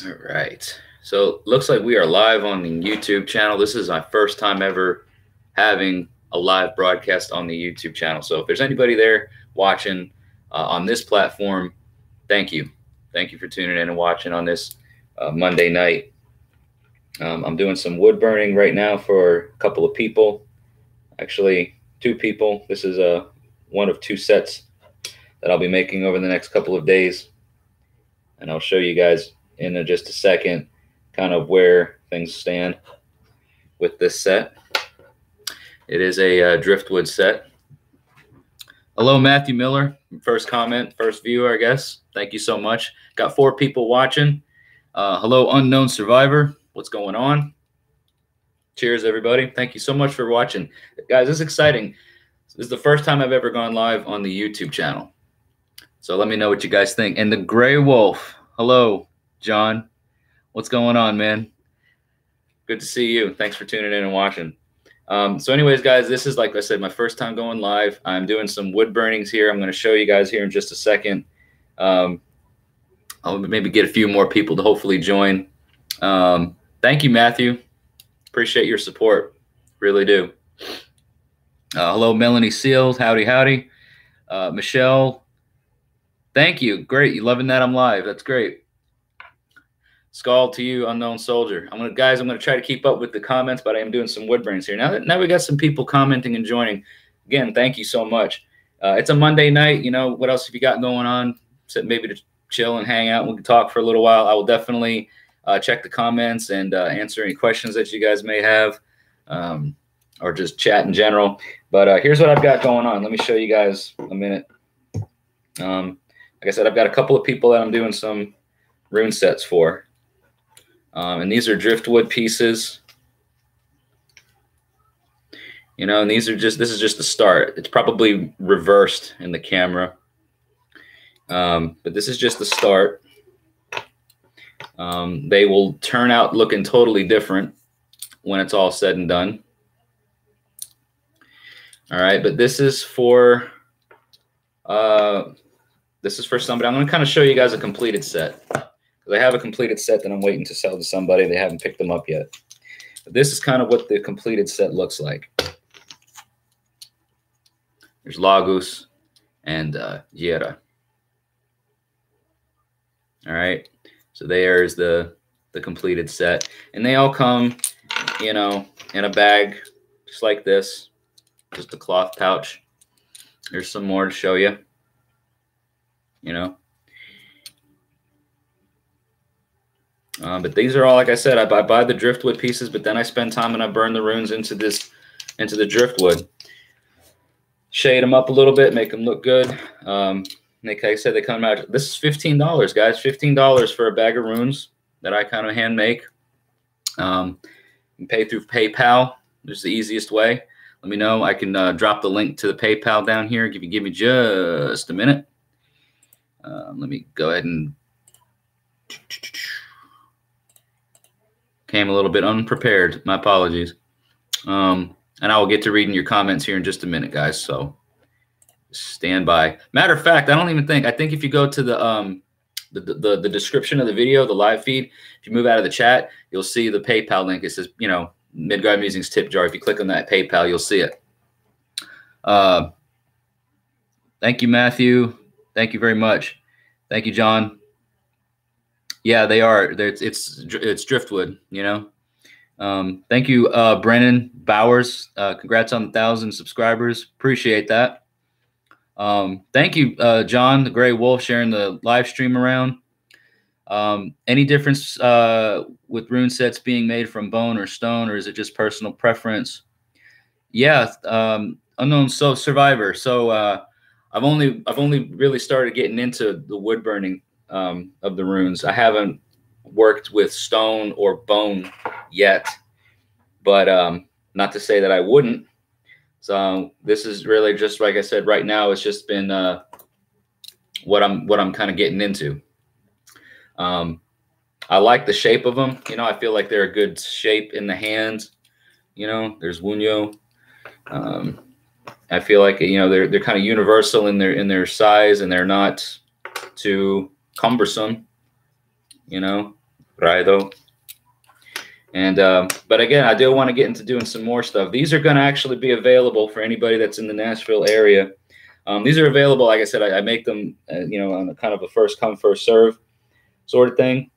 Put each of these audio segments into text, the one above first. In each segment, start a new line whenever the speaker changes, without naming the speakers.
All right. So looks like we are live on the YouTube channel. This is my first time ever having a live broadcast on the YouTube channel. So if there's anybody there watching on this platform, thank you. Thank you for tuning in and watching on this Monday night. I'm doing some wood burning right now for a couple of people. Actually, two people. This is one of two sets that I'll be making over the next couple of days. And I'll show you guys in just a second kind of where things stand with this set. It is a driftwood set. Hello, Matthew Miller. First comment, first viewer, I guess. Thank you so much. Got 4 people watching. Hello, Unknown Survivor. What's going on? Cheers, everybody. Thank you so much for watching. Guys, this is exciting. This is the first time I've ever gone live on the YouTube channel. So let me know what you guys think. And the Gray Wolf. Hello, John. What's going on, man? Good to see you. Thanks for tuning in and watching. So anyways, guys, this is, like I said, my first time going live. I'm doing some wood burnings here. I'm going to show you guys here in just a second. I'll maybe get a few more people to hopefully join. Thank you, Matthew. Appreciate your support. Really do. Hello, Melanie Seals. Howdy, howdy. Michelle. Thank you. Great. You loving that I'm live. That's great. Skull to you, Unknown Soldier. I'm gonna try to keep up with the comments, but I am doing some wood burns here. Now we got some people commenting and joining. Again, thank you so much. It's a Monday night. You know, what else have you got going on? So maybe to chill and hang out. We can talk for a little while. I will definitely check the comments and answer any questions that you guys may have, or just chat in general. But here's what I've got going on. Let me show you guys a minute. Like I said, I've got a couple of people that I'm doing some rune sets for. And these are driftwood pieces. You know, and this is just the start. It's probably reversed in the camera. But this is just the start. They will turn out looking totally different when it's all said and done. All right, but this is for somebody. I'm going to kind of show you guys a completed set. Because I have a completed set that I'm waiting to sell to somebody. They haven't picked them up yet. But this is kind of what the completed set looks like. There's Lagos and Yera. All right. So there's the completed set. And they all come, you know, in a bag just like this. Just a cloth pouch. There's some more to show you. You know. But these are all, like I said, I buy the driftwood pieces, but then I spend time and I burn the runes into the driftwood. Shade them up a little bit, make them look good. Like I said, they come out. This is $15, guys. $15 for a bag of runes that I kind of hand make. You can pay through PayPal. This is the easiest way. Let me know. I can drop the link to the PayPal down here. Give me just a minute. Let me go ahead and. Came a little bit unprepared. My apologies. And I will get to reading your comments here in just a minute, guys. So stand by. Matter of fact, I think if you go to the description of the video, the live feed, if you move out of the chat, you'll see the PayPal link. It says, you know, Midgard Musings tip jar. If you click on that PayPal, you'll see it. Thank you, Matthew. Thank you very much. Thank you, John. Yeah, they are. It's driftwood, you know. Thank you, Brennan Bowers. Congrats on the 1,000 subscribers. Appreciate that. Thank you, John, the Gray Wolf, sharing the live stream around. Any difference with rune sets being made from bone or stone, or is it just personal preference? Yeah, Unknown Survivor. So I've only really started getting into the wood burning of the runes. I haven't worked with stone or bone yet, but not to say that I wouldn't. So this is really just, like I said, right now it's just been what I'm kind of getting into. I like the shape of them. You know, I feel like they're a good shape in the hands. You know, there's Wunyo. I feel like, you know, they're kind of universal in their size, and they're not too cumbersome. You know, Raido. And but again, I do want to get into doing some more stuff. These are going to actually be available for anybody that's in the Nashville area. These are available, like I said, I make them, on a kind of a first come, first serve sort of thing.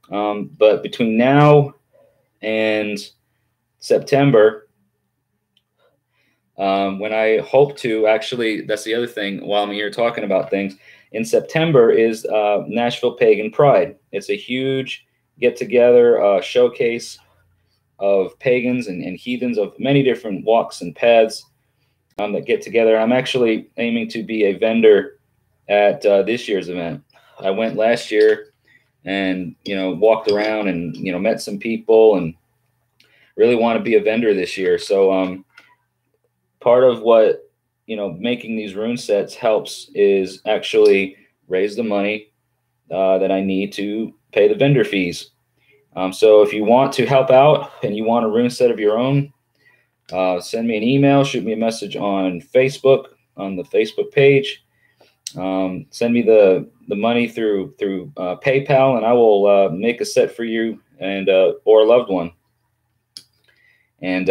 But between now and September, when I hope to actually, that's the other thing while I'm here talking about things, in September is Nashville Pagan Pride. It's a huge get-together showcase of pagans and heathens of many different walks and paths that get together. I'm actually aiming to be a vendor at this year's event. I went last year and, walked around and, met some people and really want to be a vendor this year. So part of what, making these rune sets helps is actually raise the money that I need to pay the vendor fees. So if you want to help out and you want a rune set of your own, send me an email, shoot me a message on Facebook, on the Facebook page. Send me the money through PayPal, and I will make a set for you and or a loved one. And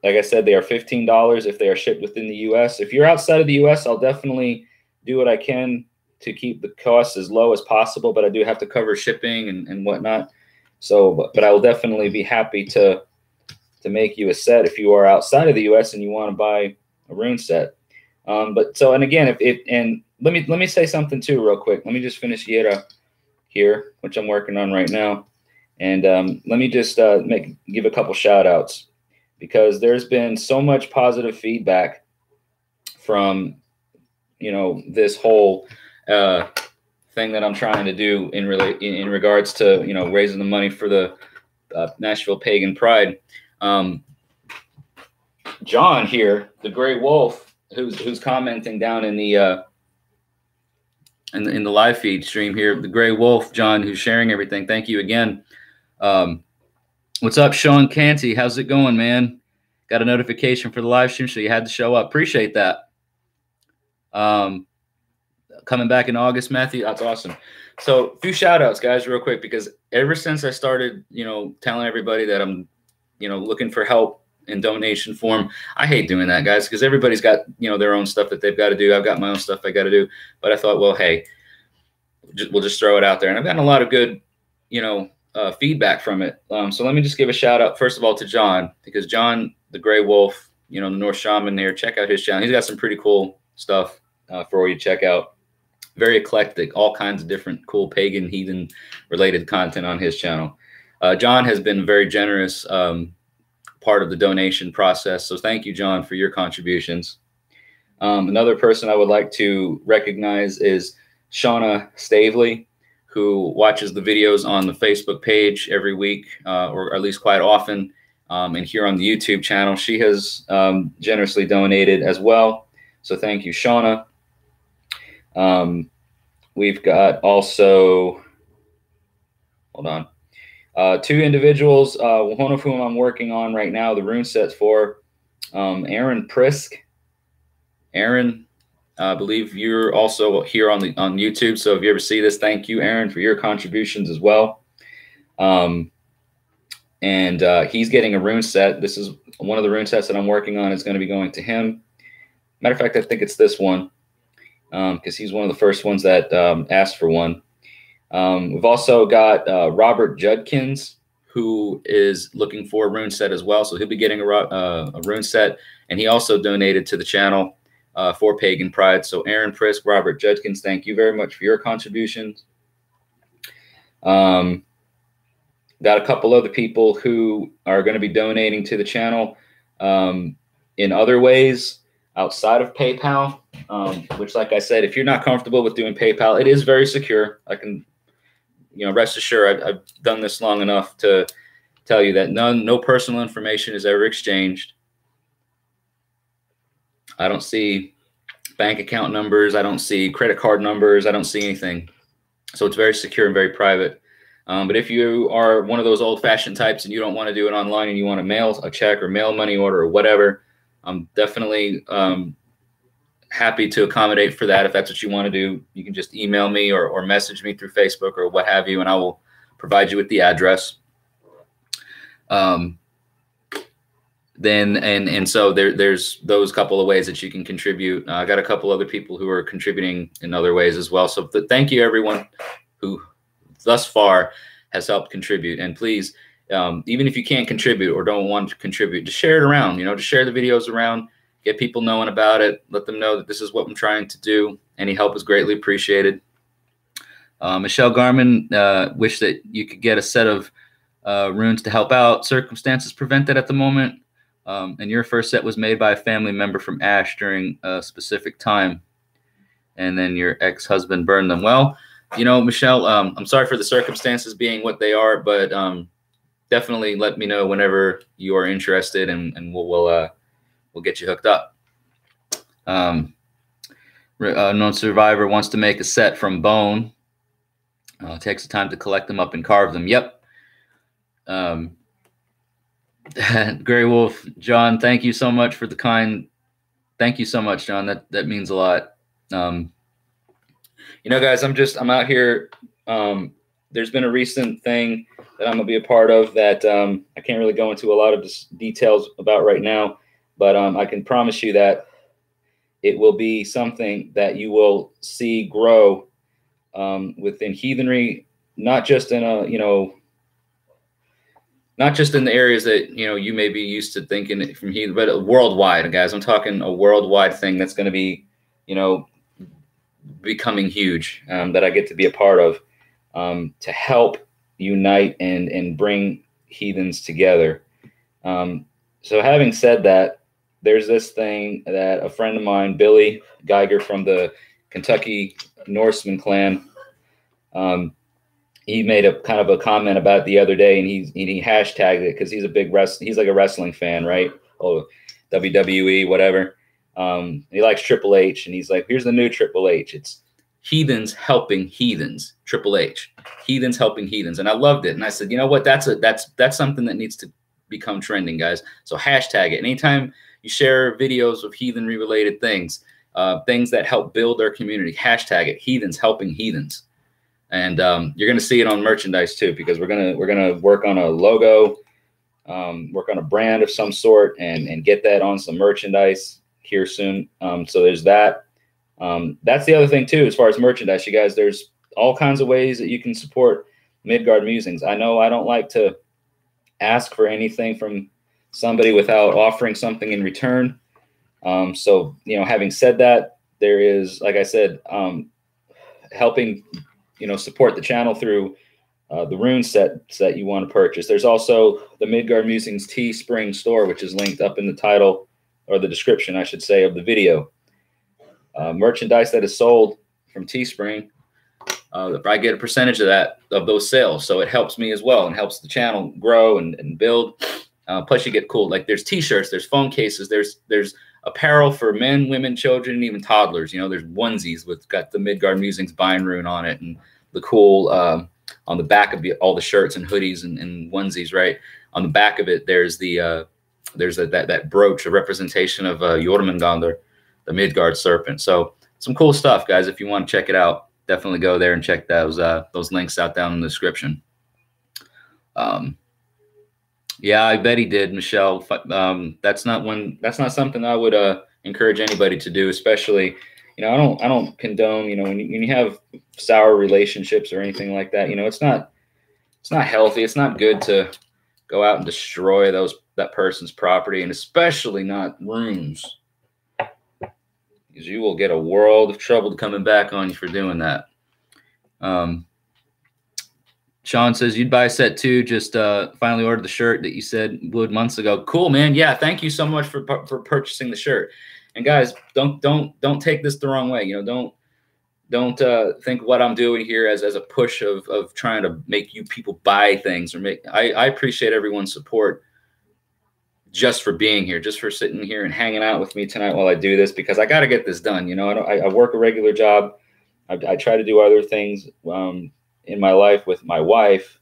like I said, they are $15 if they are shipped within the U.S. If you're outside of the U.S., I'll definitely do what I can to keep the costs as low as possible, but I do have to cover shipping and whatnot. So, but I will definitely be happy to make you a set if you are outside of the U.S. and you want to buy a rune set. And again, and let me say something too, real quick. Let me just finish Yera here, which I'm working on right now, and let me just give a couple shout outs, because there's been so much positive feedback from this whole thing that I'm trying to do in regards to raising the money for the Nashville Pagan Pride. John here, the Gray Wolf, who's commenting down in the live feed stream here, the Gray Wolf, John, who's sharing everything. Thank you again. What's up, Sean Canty? How's it going, man? Got a notification for the live stream, so you had to show up. Appreciate that. Coming back in August, Matthew. That's awesome. So a few shout outs, guys, real quick, because ever since I started, telling everybody that I'm, looking for help in donation form, I hate doing that, guys, because everybody's got, their own stuff that they've got to do. I've got my own stuff I got to do. But I thought, well, hey, we'll just throw it out there. And I've gotten a lot of good, feedback from it. So let me just give a shout out, first of all, to John, because John, the Gray Wolf, the North Shaman there, check out his channel. He's got some pretty cool stuff for you to check out. Very eclectic, all kinds of different cool pagan, heathen related content on his channel. John has been very generous part of the donation process. So thank you, John, for your contributions. Another person I would like to recognize is Shauna Stavely, who watches the videos on the Facebook page every week, or at least quite often, and here on the YouTube channel. She has generously donated as well. So thank you, Shauna. We've got also, hold on, two individuals, one of whom I'm working on right now, the rune sets for, Aaron Prisk. Aaron, I believe you're also here on YouTube. So if you ever see this, thank you, Aaron, for your contributions as well. And he's getting a rune set. This is one of the rune sets that I'm working on is going to be going to him. Matter of fact, I think it's this one, because he's one of the first ones that asked for one. We've also got Robert Judkins, who is looking for a rune set as well. So he'll be getting a rune set, and he also donated to the channel for Pagan Pride. So Aaron Prisk, Robert Judkins, thank you very much for your contributions. Got a couple other people who are going to be donating to the channel in other ways outside of PayPal, which, like I said, if you're not comfortable with doing PayPal, it is very secure. I can, rest assured, I've done this long enough to tell you that no personal information is ever exchanged. I don't see bank account numbers. I don't see credit card numbers. I don't see anything. So it's very secure and very private. But if you are one of those old-fashioned types and you don't want to do it online and you want to mail a check or mail money order or whatever, I'm definitely happy to accommodate for that. If that's what you want to do, you can just email me or message me through Facebook or what have you, and I will provide you with the address. So there's those couple of ways that you can contribute. I got a couple other people who are contributing in other ways as well. So thank you everyone who thus far has helped contribute. And please, even if you can't contribute or don't want to contribute, just share it around, just share the videos around, get people knowing about it, let them know that this is what I'm trying to do. Any help is greatly appreciated. Michelle Garman, wish that you could get a set of runes to help out. Circumstances prevent that at the moment. And your first set was made by a family member from Ash during a specific time. And then your ex-husband burned them. Well, Michelle, I'm sorry for the circumstances being what they are, but definitely let me know whenever you are interested, and we'll get you hooked up. Unknown Survivor wants to make a set from bone. Takes the time to collect them up and carve them. Yep. Gray Wolf, John, thank you so much for the kind. Thank you so much, John. That means a lot. Guys, I'm out here. There's been a recent thing that I'm gonna be a part of that I can't really go into a lot of details about right now, but I can promise you that it will be something that you will see grow within heathenry, not just in not just in the areas that you may be used to thinking from heathen, but worldwide, guys. I'm talking a worldwide thing that's going to be, becoming huge, that I get to be a part of, to help unite and bring heathens together. So having said that, there's this thing that a friend of mine, Billy Geiger from the Kentucky Norseman clan, he made a kind of a comment about it the other day, and he hashtagged it because he's a big he's like a wrestling fan, right? Oh, WWE, whatever. He likes Triple H, and he's like, here's the new Triple H. It's heathens helping heathens. Triple H, heathens helping heathens, and I loved it. And I said, you know what? That's something that needs to become trending, guys. So hashtag it. Anytime you share videos of heathenry related things, things that help build our community, hashtag it. Heathens helping heathens. And you're going to see it on merchandise too, because we're gonna work on a logo, work on a brand of some sort, and get that on some merchandise here soon. So there's that. That's the other thing too, as far as merchandise, you guys. There's all kinds of ways that you can support Midgard Musings. I know I don't like to ask for anything from somebody without offering something in return. So having said that, there is, like I said, helping support the channel through the rune sets that you want to purchase. There's also the Midgard Musings Teespring store, which is linked up in the title, or the description, I should say, of the video. Merchandise that is sold from Teespring, I get a percentage of those sales, so it helps me as well and helps the channel grow and build. Plus, you get cool, like there's T-shirts, there's phone cases, there's apparel for men, women, children, and even toddlers. There's onesies with got the Midgard Musings Bind rune on it, and the cool on the back of all the shirts and hoodies and onesies. Right on the back of it, there's that brooch, a representation of Jormungandr, the Midgard serpent. So some cool stuff, guys. If you want to check it out, definitely go there and check those links out down in the description. Yeah, I bet he did, Michelle. That's not something I would encourage anybody to do, especially, I don't condone, when you have sour relationships or anything like that, it's not healthy. It's not good to go out and destroy that person's property, and especially not runes, because you will get a world of trouble coming back on you for doing that. Sean says you'd buy a set too. Just finally ordered the shirt that you said would months ago. Cool, man. Yeah, thank you so much for purchasing the shirt. And guys, don't take this the wrong way. Don't think what I'm doing here as a push of trying to make you people buy things or make. I appreciate everyone's support just for being here, just for sitting here and hanging out with me tonight while I do this, because I got to get this done. I work a regular job. I try to do other things in my life with my wife,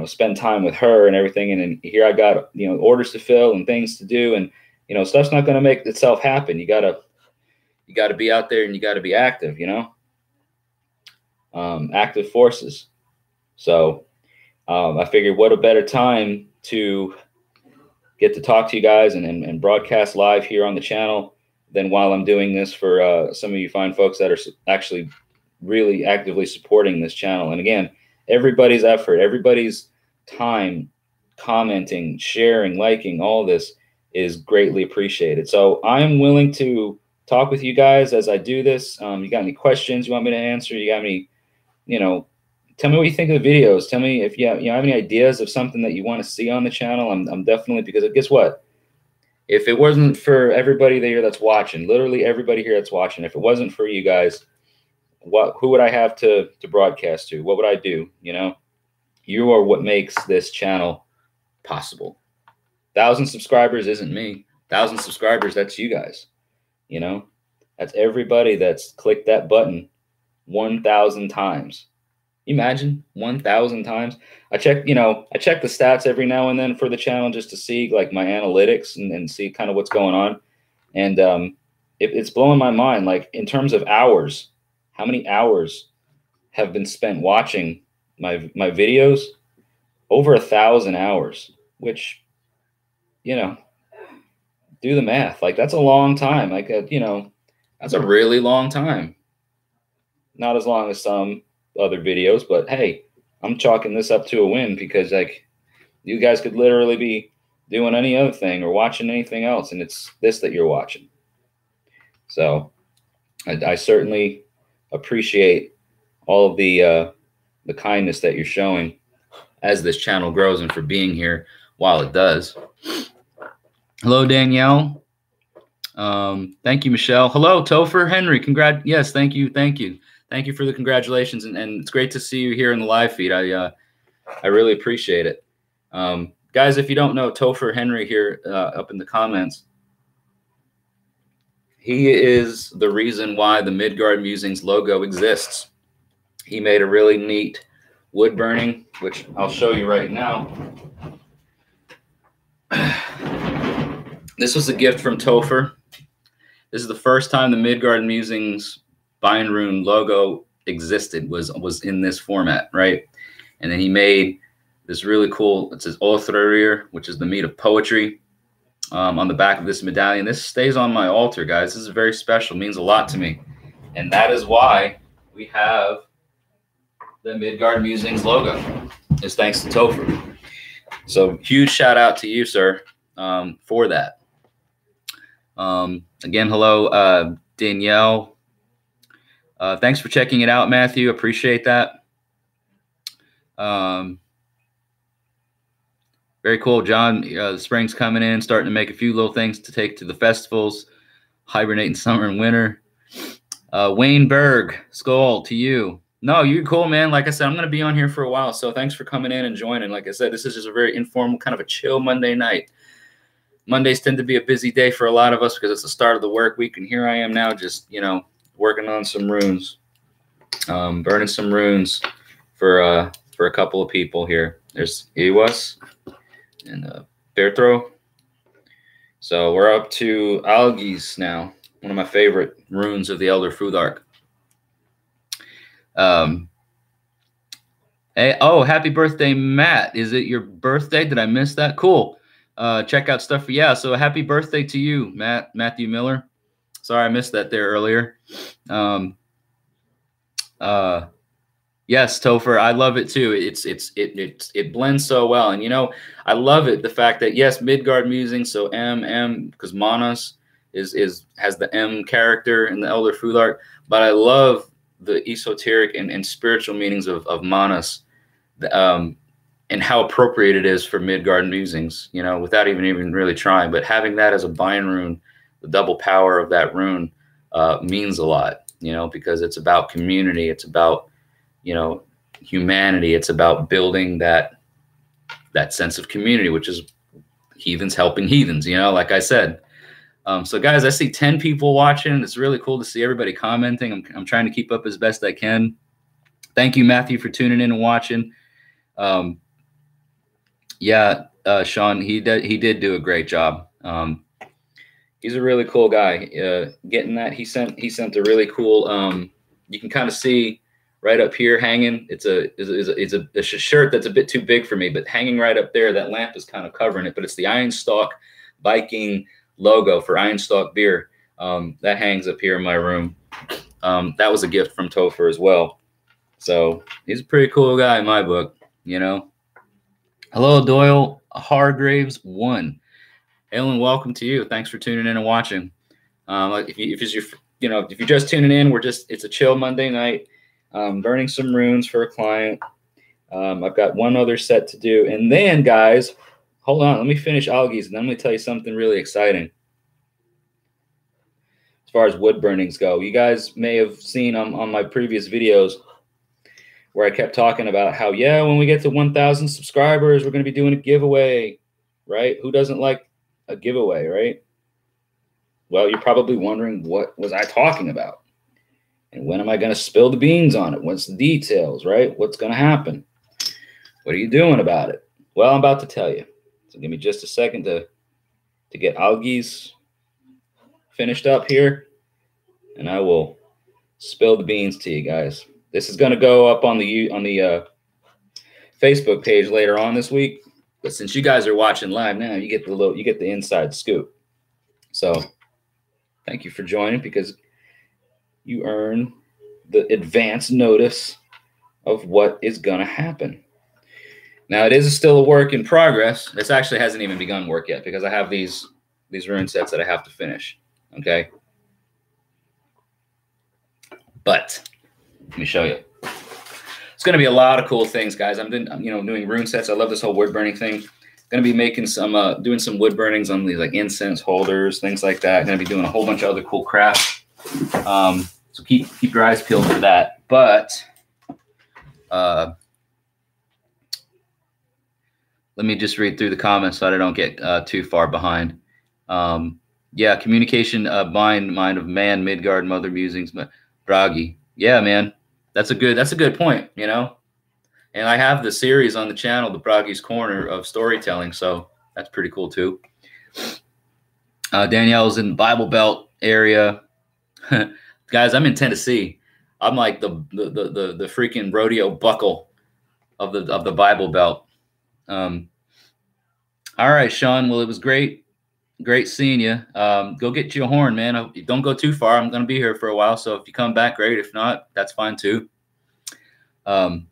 spend time with her and everything. And then here I got, orders to fill and things to do. And, stuff's not going to make itself happen. You gotta be out there and you got to be active, active forces. So I figured what a better time to get to talk to you guys and broadcast live here on the channel than while I'm doing this for some of you fine folks that are actually really actively supporting this channel. And again, everybody's effort, everybody's time, commenting, sharing, liking, all this is greatly appreciated. So I'm willing to talk with you guys as I do this. You got any questions you want me to answer? You got any, tell me what you think of the videos. Tell me if you have any ideas of something that you want to see on the channel. I'm definitely, because guess what? If it wasn't for everybody there that's watching, literally everybody here that's watching, if it wasn't for you guys, who would I have to broadcast to? What would I do? You are what makes this channel possible. 1,000 subscribers isn't me. 1,000 subscribers, that's you guys. That's everybody that's clicked that button 1,000 times. Imagine 1,000 times. I check the stats every now and then for the channel just to see like my analytics and see kind of what's going on. And it's blowing my mind. Like in terms of hours, how many hours have been spent watching my videos? Over 1,000 hours, which, do the math. Like that's a long time. Like, that's a really long time. Not as long as some other videos, but hey, I'm chalking this up to a win because like you guys could literally be doing any other thing or watching anything else, and it's this that you're watching. So I certainly appreciate all of the kindness that you're showing as this channel grows and for being here while it does. Hello, Danielle. Thank you, Michelle. Hello, Topher Henry. Yes, thank you. Thank you. Thank you for the congratulations. And it's great to see you here in the live feed. I really appreciate it. Guys, if you don't know Topher Henry here up in the comments, he is the reason why the Midgard Musings logo exists. He made a really neat wood burning, which I'll show you right now. This was a gift from Topher. This is the first time the Midgard Musings Beinrune logo existed, was in this format, right? And then he made this really cool, it says Othrarir, which is the meat of poetry, on the back of this medallion. This stays on my altar, guys. This is very special, means a lot to me. And that is why we have the Midgard Musings logo, is thanks to Topher. So huge shout out to you, sir, for that. Again, hello, Danielle. Thanks for checking it out, Matthew. Appreciate that. Very cool, John. The spring's coming in, starting to make a few little things to take to the festivals. Hibernate in summer and winter. Wayne Berg, Skull, to you. No, you're cool, man. Like I said, I'm going to be on here for a while, so thanks for coming in and joining. Like I said, this is just a very informal, kind of a chill Monday night. Mondays tend to be a busy day for a lot of us because it's the start of the work week, and here I am now just, working on some runes, burning some runes for a couple of people here. There's Iwas and Bertro. So we're up to Algis now, one of my favorite runes of the Elder Futhark. Hey, oh, happy birthday, Matt. Is it your birthday? Did I miss that? Cool. Check out stuff for, yeah. So happy birthday to you, Matthew Miller. Sorry, I missed that there earlier. Yes, Topher, I love it too. It blends so well. And I love it, the fact that yes, Midgard Musing, so M, because Manas has the M character in the Elder Futhark, but I love the esoteric and spiritual meanings of Manas, and how appropriate it is for Midgard Musings, without even really trying. But having that as a Beinrune, the double power of that rune, means a lot, because it's about community. It's about, humanity. It's about building that sense of community, which is heathens helping heathens, like I said. So guys, I see 10 people watching. It's really cool to see everybody commenting. I'm trying to keep up as best I can. Thank you, Matthew, for tuning in and watching. Yeah, Sean, he did do a great job. He's a really cool guy. Getting that, he sent a really cool, you can kind of see right up here hanging. It's a shirt that's a bit too big for me, but hanging right up there, that lamp is kind of covering it. But it's the Ironstock Viking logo for Ironstock beer. That hangs up here in my room. That was a gift from Topher as well. So he's a pretty cool guy in my book, you know. Hello, Doyle Hargraves 1. Ellen, welcome to you. Thanks for tuning in and watching. If you're just tuning in, it's a chill Monday night. Burning some runes for a client. I've got one other set to do, and then guys, hold on. Let me finish Algies, and then I'm going to tell you something really exciting. As far as wood burnings go, you guys may have seen on my previous videos where I kept talking about how, yeah, when we get to 1,000 subscribers, we're going to be doing a giveaway, right? Who doesn't like a giveaway, right? Well, you're probably wondering, what was I talking about? And when am I going to spill the beans on it? What's the details, right? What's going to happen? What are you doing about it? Well, I'm about to tell you. So give me just a second to get Algies finished up here, and I will spill the beans to you guys. This is going to go up on the Facebook page later on this week, but since you guys are watching live now, you get the inside scoop. So thank you for joining, because you earn the advance notice of what is going to happen. Now, it is still a work in progress. This actually hasn't even begun work yet, because I have these rune sets that I have to finish. Okay. But let me show you. It's going to be a lot of cool things, guys. I'm doing rune sets. I love this whole wood burning thing. Going to be making some, doing some wood burnings on these like incense holders, things like that. Going to be doing a whole bunch of other cool crap. So keep your eyes peeled for that. But let me just read through the comments so I don't get too far behind. Yeah, communication, mind of man, Midgard, mother musings, Bragi. Yeah, man, that's a good point, you know. And I have the series on the channel, the Bragi's Corner of storytelling, so that's pretty cool too. Danielle's in the Bible Belt area. Guys, I'm in Tennessee. I'm like the freaking rodeo buckle of the Bible Belt. All right, Sean. Well, it was great seeing you. Go get you a horn, man. Don't go too far. I'm gonna be here for a while, so if you come back, great. If not, that's fine too. Let's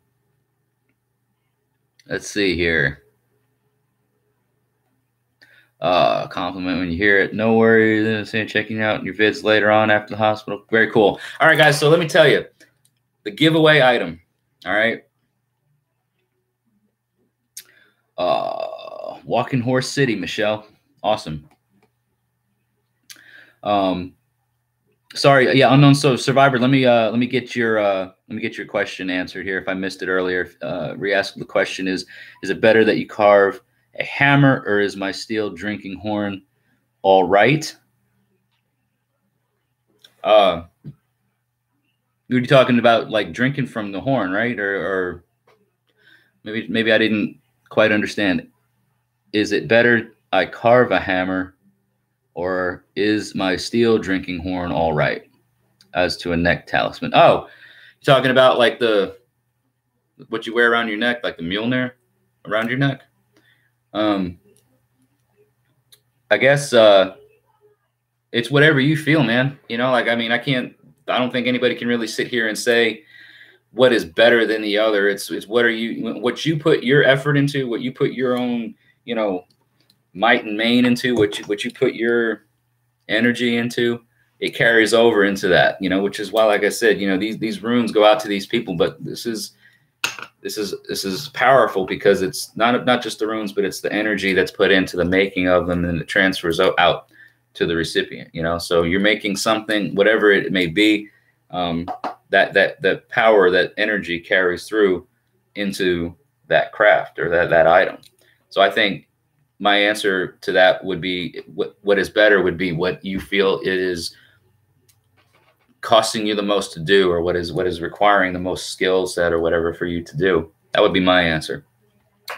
see here. Compliment when you hear it. No worries. Checking out your vids later on after the hospital. Very cool. All right, guys. So let me tell you the giveaway item. All right. Walking Horse City, Michelle. Awesome. Sorry. Yeah. Unknown. So Survivor, let me get your question answered here. If I missed it earlier, re-ask the question is it better that you carve a hammer, or is my steel drinking horn all right? You're talking about like drinking from the horn, right? Or maybe I didn't quite understand. Is it better I carve a hammer, or is my steel drinking horn all right? As to a neck talisman. Oh, you're talking about like what you wear around your neck, like the Mjolnir around your neck? I guess it's whatever you feel, man. You know, like, I mean, I don't think anybody can really sit here and say what is better than the other. It's what you put your effort into, what you put your own, you know, might and main into, what you put your energy into, it carries over into that, you know, which is why, like I said, you know, these runes go out to these people, but this is powerful because it's not just the runes, but it's the energy that's put into the making of them, and it transfers out to the recipient, you know. So you're making something, whatever it may be, that power, that energy carries through into that craft or that item. So I think my answer to that would be what is better would be what you feel it is costing you the most to do, or what is requiring the most skill set or whatever for you to do. That would be my answer.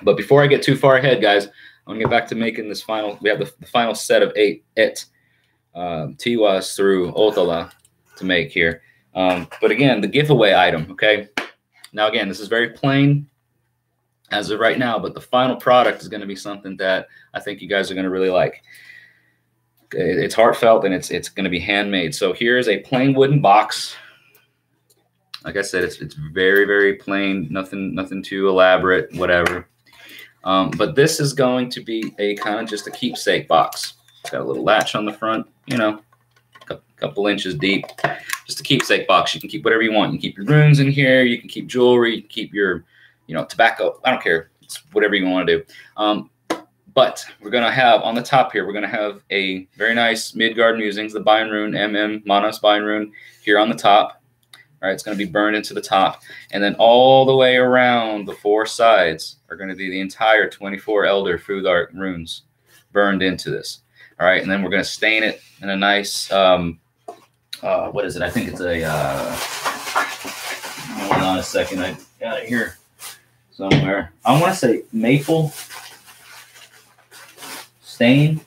But before I get too far ahead, guys, I'm gonna get back to making this final. We have the final set of 8 Tiwas through Othala to make here. But again, the giveaway item. Okay, Now, again, this is very plain as of right now, but the final product is going to be something that I think you guys are going to really like. It's heartfelt and it's going to be handmade. So here's a plain wooden box. Like I said, it's very, very plain, nothing too elaborate, whatever. But this is going to be a kind of just a keepsake box. It's got a little latch on the front, you know, a couple inches deep. Just a keepsake box. You can keep whatever you want. You can keep your runes in here. You can keep jewelry. You can keep your, you know, tobacco. I don't care. It's whatever you want to do. But we're going to have on the top here, we're going to have a very nice Midgard Musings, the Bine Rune, MM, Manas Bine Rune here on the top. All right, it's going to be burned into the top. And then all the way around the four sides are going to be the entire 24 Elder Futhark runes burned into this. All right, and then we're going to stain it in a nice, what is it? I think it's a, hold on a second. I got it here somewhere. I want to say maple stain.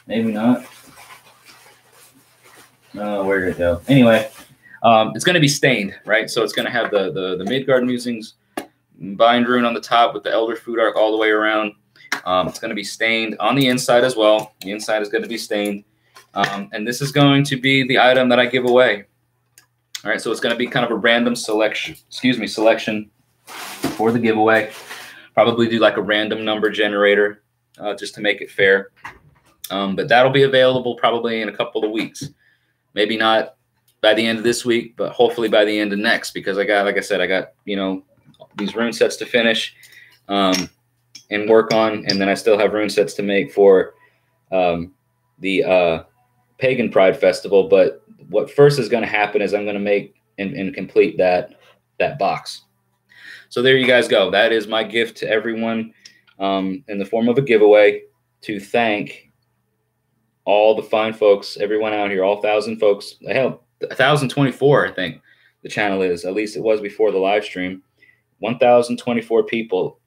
Maybe not. Oh, where did it go? Anyway. It's going to be stained, right? So it's going to have the Midgard Musings bind rune on the top with the Elder Futhark all the way around. It's going to be stained on the inside as well. The inside is going to be stained. And this is going to be the item that I give away. All right, so it's going to be kind of a random selection for the giveaway. Probably do like a random number generator just to make it fair. But that'll be available probably in a couple of weeks. Maybe not by the end of this week, but hopefully by the end of next, because I got, like I said, I got, you know, these rune sets to finish and work on, and then I still have rune sets to make for the Pagan Pride Festival. But what first is going to happen is I'm going to make and complete that box. So there you guys go. That is my gift to everyone in the form of a giveaway to thank all the fine folks, everyone out here, all 1,000 folks. Hell, 1,024, I think the channel is. At least it was before the live stream. 1,024 people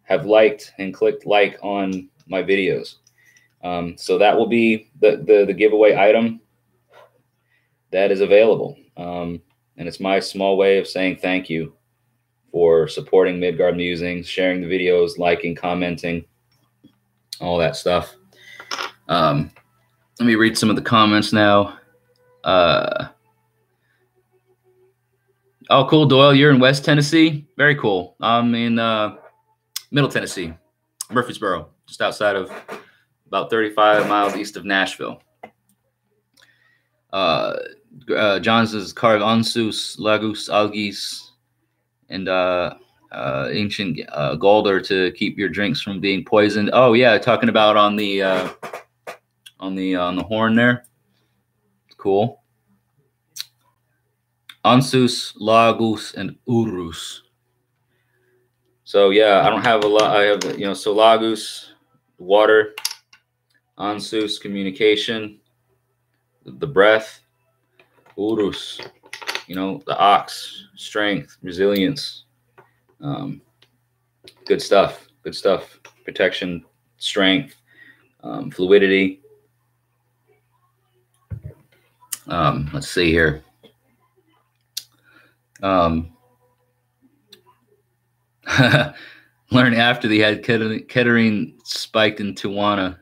have liked and clicked like on my videos. So that will be the giveaway item that is available. And it's my small way of saying thank you for supporting Midgard Musings, sharing the videos, liking, commenting, all that stuff. Let me read some of the comments now. Oh, cool, Doyle. You're in West Tennessee. Very cool. I'm in Middle Tennessee, Murfreesboro, just outside of about 35 miles east of Nashville. John says carve Ansus, Lagus, Algis, and ancient Galder to keep your drinks from being poisoned. Oh yeah, talking about on the horn there. Cool. Ansus, Lagus, and Urus. So yeah, I don't have a lot. I have, you know, so Lagus, water, Ansus, communication, the breath, Urus, you know, the ox, strength, resilience. Good stuff. Good stuff. Protection, strength, fluidity. Let's see here. Learned after they had kettering spiked in Tijuana.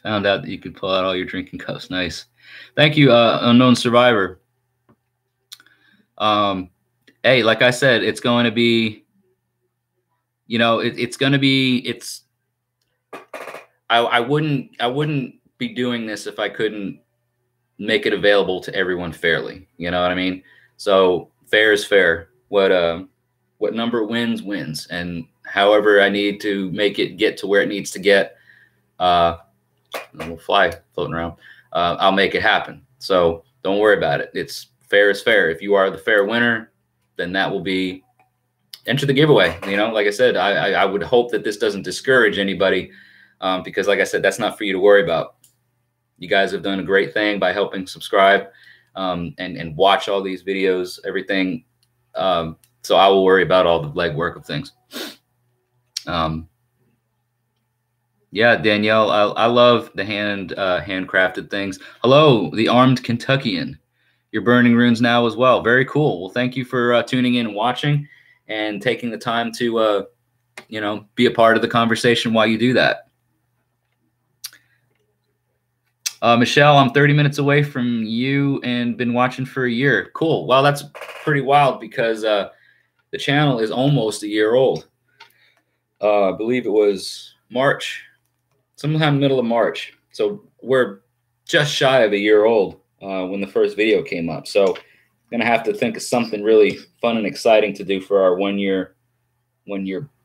Found out that you could pull out all your drinking cups. Nice. Thank you, Unknown Survivor. Hey, like I said, it's going to be, you know, it's going to be, I wouldn't be doing this if I couldn't make it available to everyone fairly. You know what I mean? So fair is fair. What number wins, and however I need to make it get to where it needs to get, little fly floating around, I'll make it happen. So don't worry about it. It's fair is fair. If you are the fair winner, then that will be enter the giveaway. You know, like I said, I would hope that this doesn't discourage anybody, because like I said, that's not for you to worry about. You guys have done a great thing by helping subscribe and watch all these videos, everything. So I will worry about all the legwork of things. Yeah, Danielle, I love the handcrafted things. Hello, the Armed Kentuckian. your burning runes now as well. Very cool. Well, thank you for tuning in and watching and taking the time to, be a part of the conversation while you do that. Michelle, I'm 30 minutes away from you and been watching for a year. Cool. Well, that's pretty wild because the channel is almost a year old. I believe it was March, sometime middle of March. So we're just shy of a year old when the first video came up. So I'm going to have to think of something really fun and exciting to do for our one year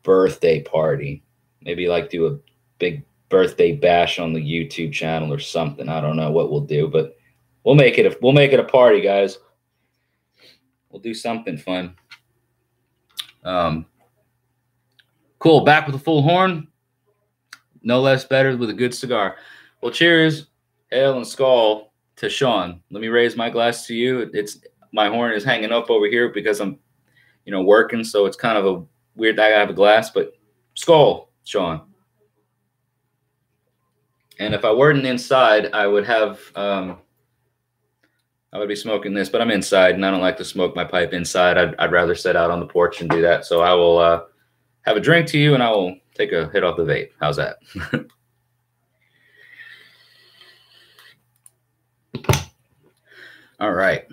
birthday party. Maybe like do a big birthday bash on the YouTube channel or something. I don't know what we'll do, but we'll make it a party, guys. We'll do something fun. Cool. Back with a full horn. No less better with a good cigar. Well, cheers, hail and skull to Sean. Let me raise my glass to you. My horn is hanging up over here because I'm, working. So it's kind of a weird that I have a glass, but skull, Sean. And if I weren't inside, I would have, I would be smoking this, but I'm inside and I don't like to smoke my pipe inside. I'd rather sit out on the porch and do that. So I will have a drink to you and I will take a hit off the vape. How's that? All right.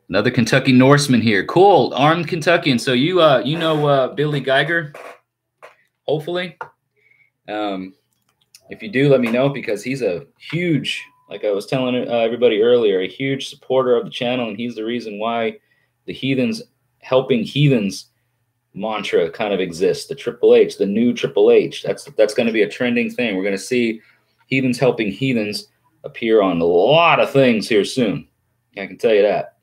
Another Kentucky Norseman here. Cool. Armed Kentuckian. So you know Billy Geiger, hopefully. If you do, let me know because he's a huge, like I was telling everybody earlier, a huge supporter of the channel, and he's the reason why the Heathens Helping Heathens mantra kind of exists. The Triple H, the new Triple H. That's going to be a trending thing. We're going to see Heathens Helping Heathens appear on a lot of things here soon. I can tell you that.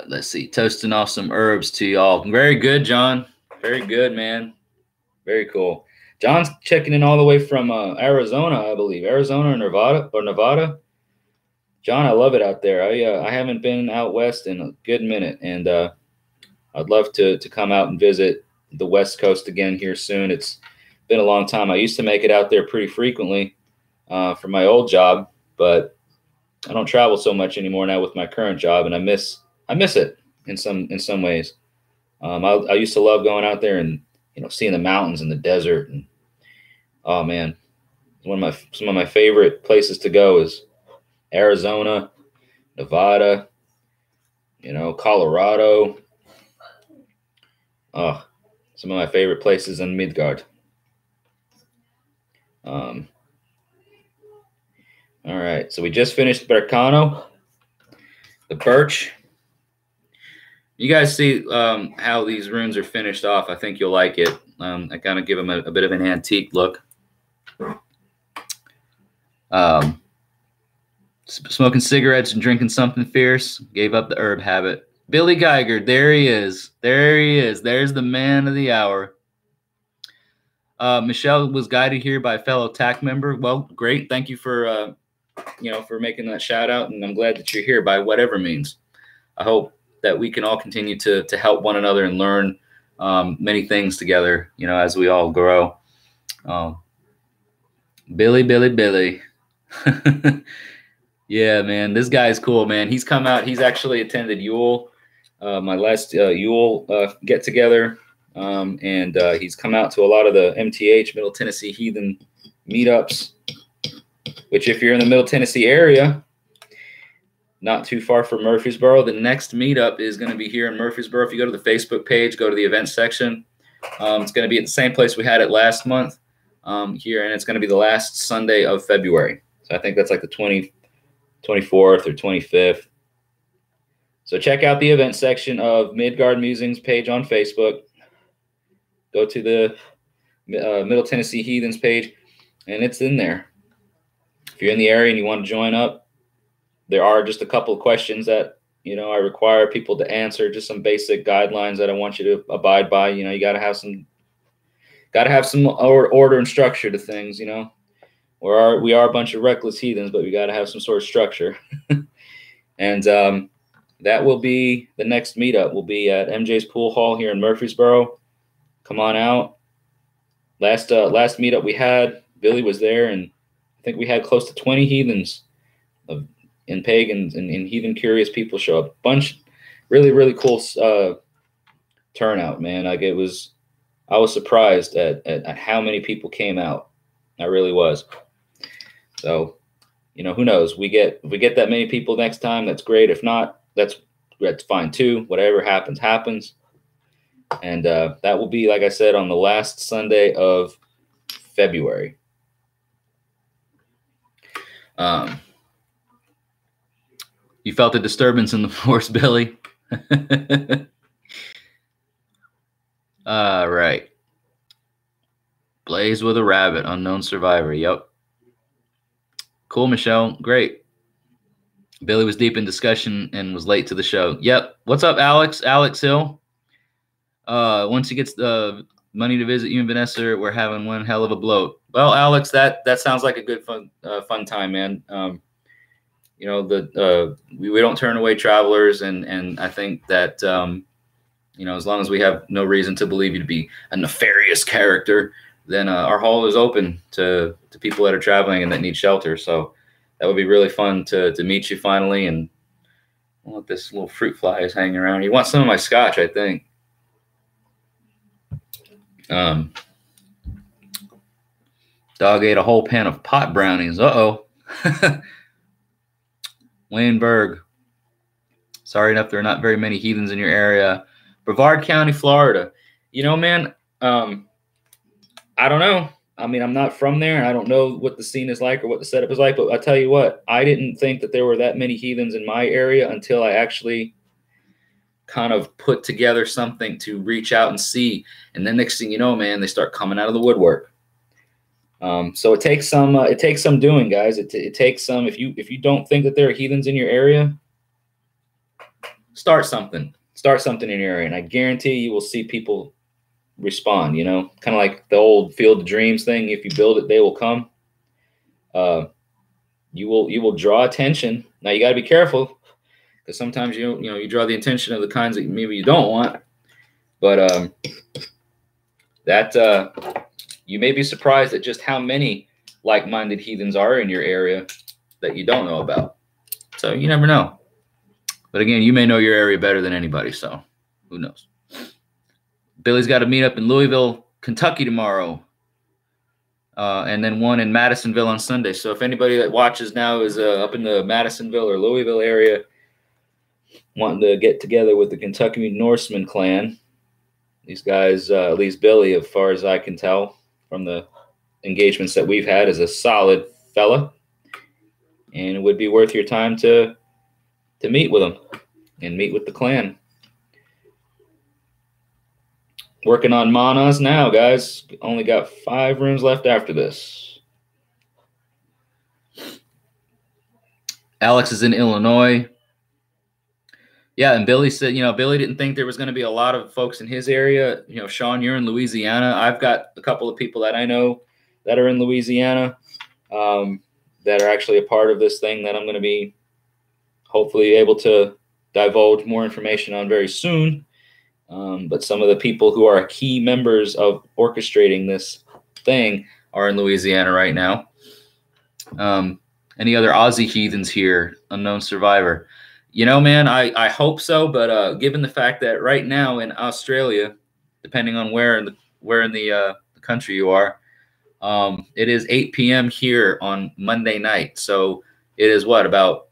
Let's see. Toasting off some herbs to y'all. Very good, John. Very good, man. Very cool. John's checking in all the way from Arizona, I believe. Arizona or Nevada. John, I love it out there. I haven't been out west in a good minute, and I'd love to come out and visit the West Coast again here soon. It's been a long time. I used to make it out there pretty frequently for my old job, but I don't travel so much anymore now with my current job, and I miss it in some ways. I used to love going out there and seeing the mountains and the desert, and oh man, some of my favorite places to go is Arizona, Nevada, Colorado. Oh, some of my favorite places in Midgard. All right, so we just finished Bercano, the birch. You guys see how these runes are finished off. I think you'll like it. I kind of give them a bit of an antique look. Smoking cigarettes and drinking something fierce. Gave up the herb habit. Billy Geiger, there he is. There he is. There's the man of the hour. Michelle was guided here by a fellow TAC member. Well, great. Thank you for for making that shout out, and I'm glad that you're here by whatever means. I hope that we can all continue to help one another and learn many things together, as we all grow. Billy. Yeah, man, this guy's cool, man. He's come out. He's actually attended Yule, my last Yule get together, and he's come out to a lot of the MTH, Middle Tennessee Heathen meetups, which if you're in the Middle Tennessee area, not too far from Murfreesboro, the next meetup is going to be here in Murfreesboro. If you go to the Facebook page, go to the event section. It's going to be at the same place we had it last month here, and it's going to be the last Sunday of February. So I think that's like the 24th or 25th. So check out the event section of Midgard Musings page on Facebook. Go to the Middle Tennessee Heathens page, and it's in there. If you're in the area and you want to join up, there are just a couple of questions that, I require people to answer, just some basic guidelines that I want you to abide by. You got to have some order and structure to things, We are a bunch of reckless heathens, but we got to have some sort of structure. And that will be the next meetup. Will be at MJ's Pool Hall here in Murfreesboro. Come on out. Last meetup we had, Billy was there, and think we had close to 20 heathens and pagans and heathen curious people show up. Bunch, really, really cool turnout, man. Like I was surprised at how many people came out. I really was. So, who knows? If we get that many people next time, that's great. If not, that's fine too. Whatever happens, happens. And that will be, like I said, on the last Sunday of February. You felt a disturbance in the force, Billy? All right. Blaze with a rabbit, unknown survivor. Yep. Cool, Michelle. Great. Billy was deep in discussion and was late to the show. Yep. What's up, Alex? Alex Hill. Once he gets the money to visit you and Vanessa, we're having one hell of a bloat. Well, Alex, that sounds like a good fun time, man. We don't turn away travelers, and I think that as long as we have no reason to believe you to be a nefarious character, then our hall is open to people that are traveling and that need shelter. So that would be really fun to meet you finally. And look, this little fruit fly is hanging around. You want some of my scotch, I think. Dog ate a whole pan of pot brownies. Uh-oh. Wayne Berg. Sorry enough, there are not very many heathens in your area. Brevard County, Florida. Man, I don't know. I mean, I'm not from there, and I don't know what the scene is like or what the setup is like, but I tell you what, I didn't think that there were that many heathens in my area until I actually kind of put together something to reach out and see. And then next thing you know, man, they start coming out of the woodwork. So it takes some doing, guys. It takes some. If you don't think that there are heathens in your area, start something in your area, and I guarantee you will see people respond. Kind of like the old Field of Dreams thing. If you build it, they will come. You will draw attention. Now you got to be careful, because sometimes you draw the attention of the kinds that maybe you don't want. But you may be surprised at just how many like-minded heathens are in your area that you don't know about. So you never know. But again, you may know your area better than anybody, so who knows? Billy's got a meet up in Louisville, Kentucky tomorrow, and then one in Madisonville on Sunday. So if anybody that watches now is up in the Madisonville or Louisville area wanting to get together with the Kentucky Norseman clan, these guys, at least Billy, as far as I can tell from the engagements that we've had, is a solid fella, and it would be worth your time to meet with him and meet with the clan. Working on manas now, guys. Only got 5 rooms left after this. Alex is in Illinois. Yeah, and Billy said, Billy didn't think there was going to be a lot of folks in his area. Sean, you're in Louisiana. I've got a couple of people that I know that are in Louisiana that are actually a part of this thing that I'm going to be hopefully able to divulge more information on very soon. But some of the people who are key members of orchestrating this thing are in Louisiana right now. Any other Aussie heathens here? Unknown survivor. Man, I hope so. But given the fact that right now in Australia, depending on where in the country you are, it is 8 p.m. here on Monday night. So it is about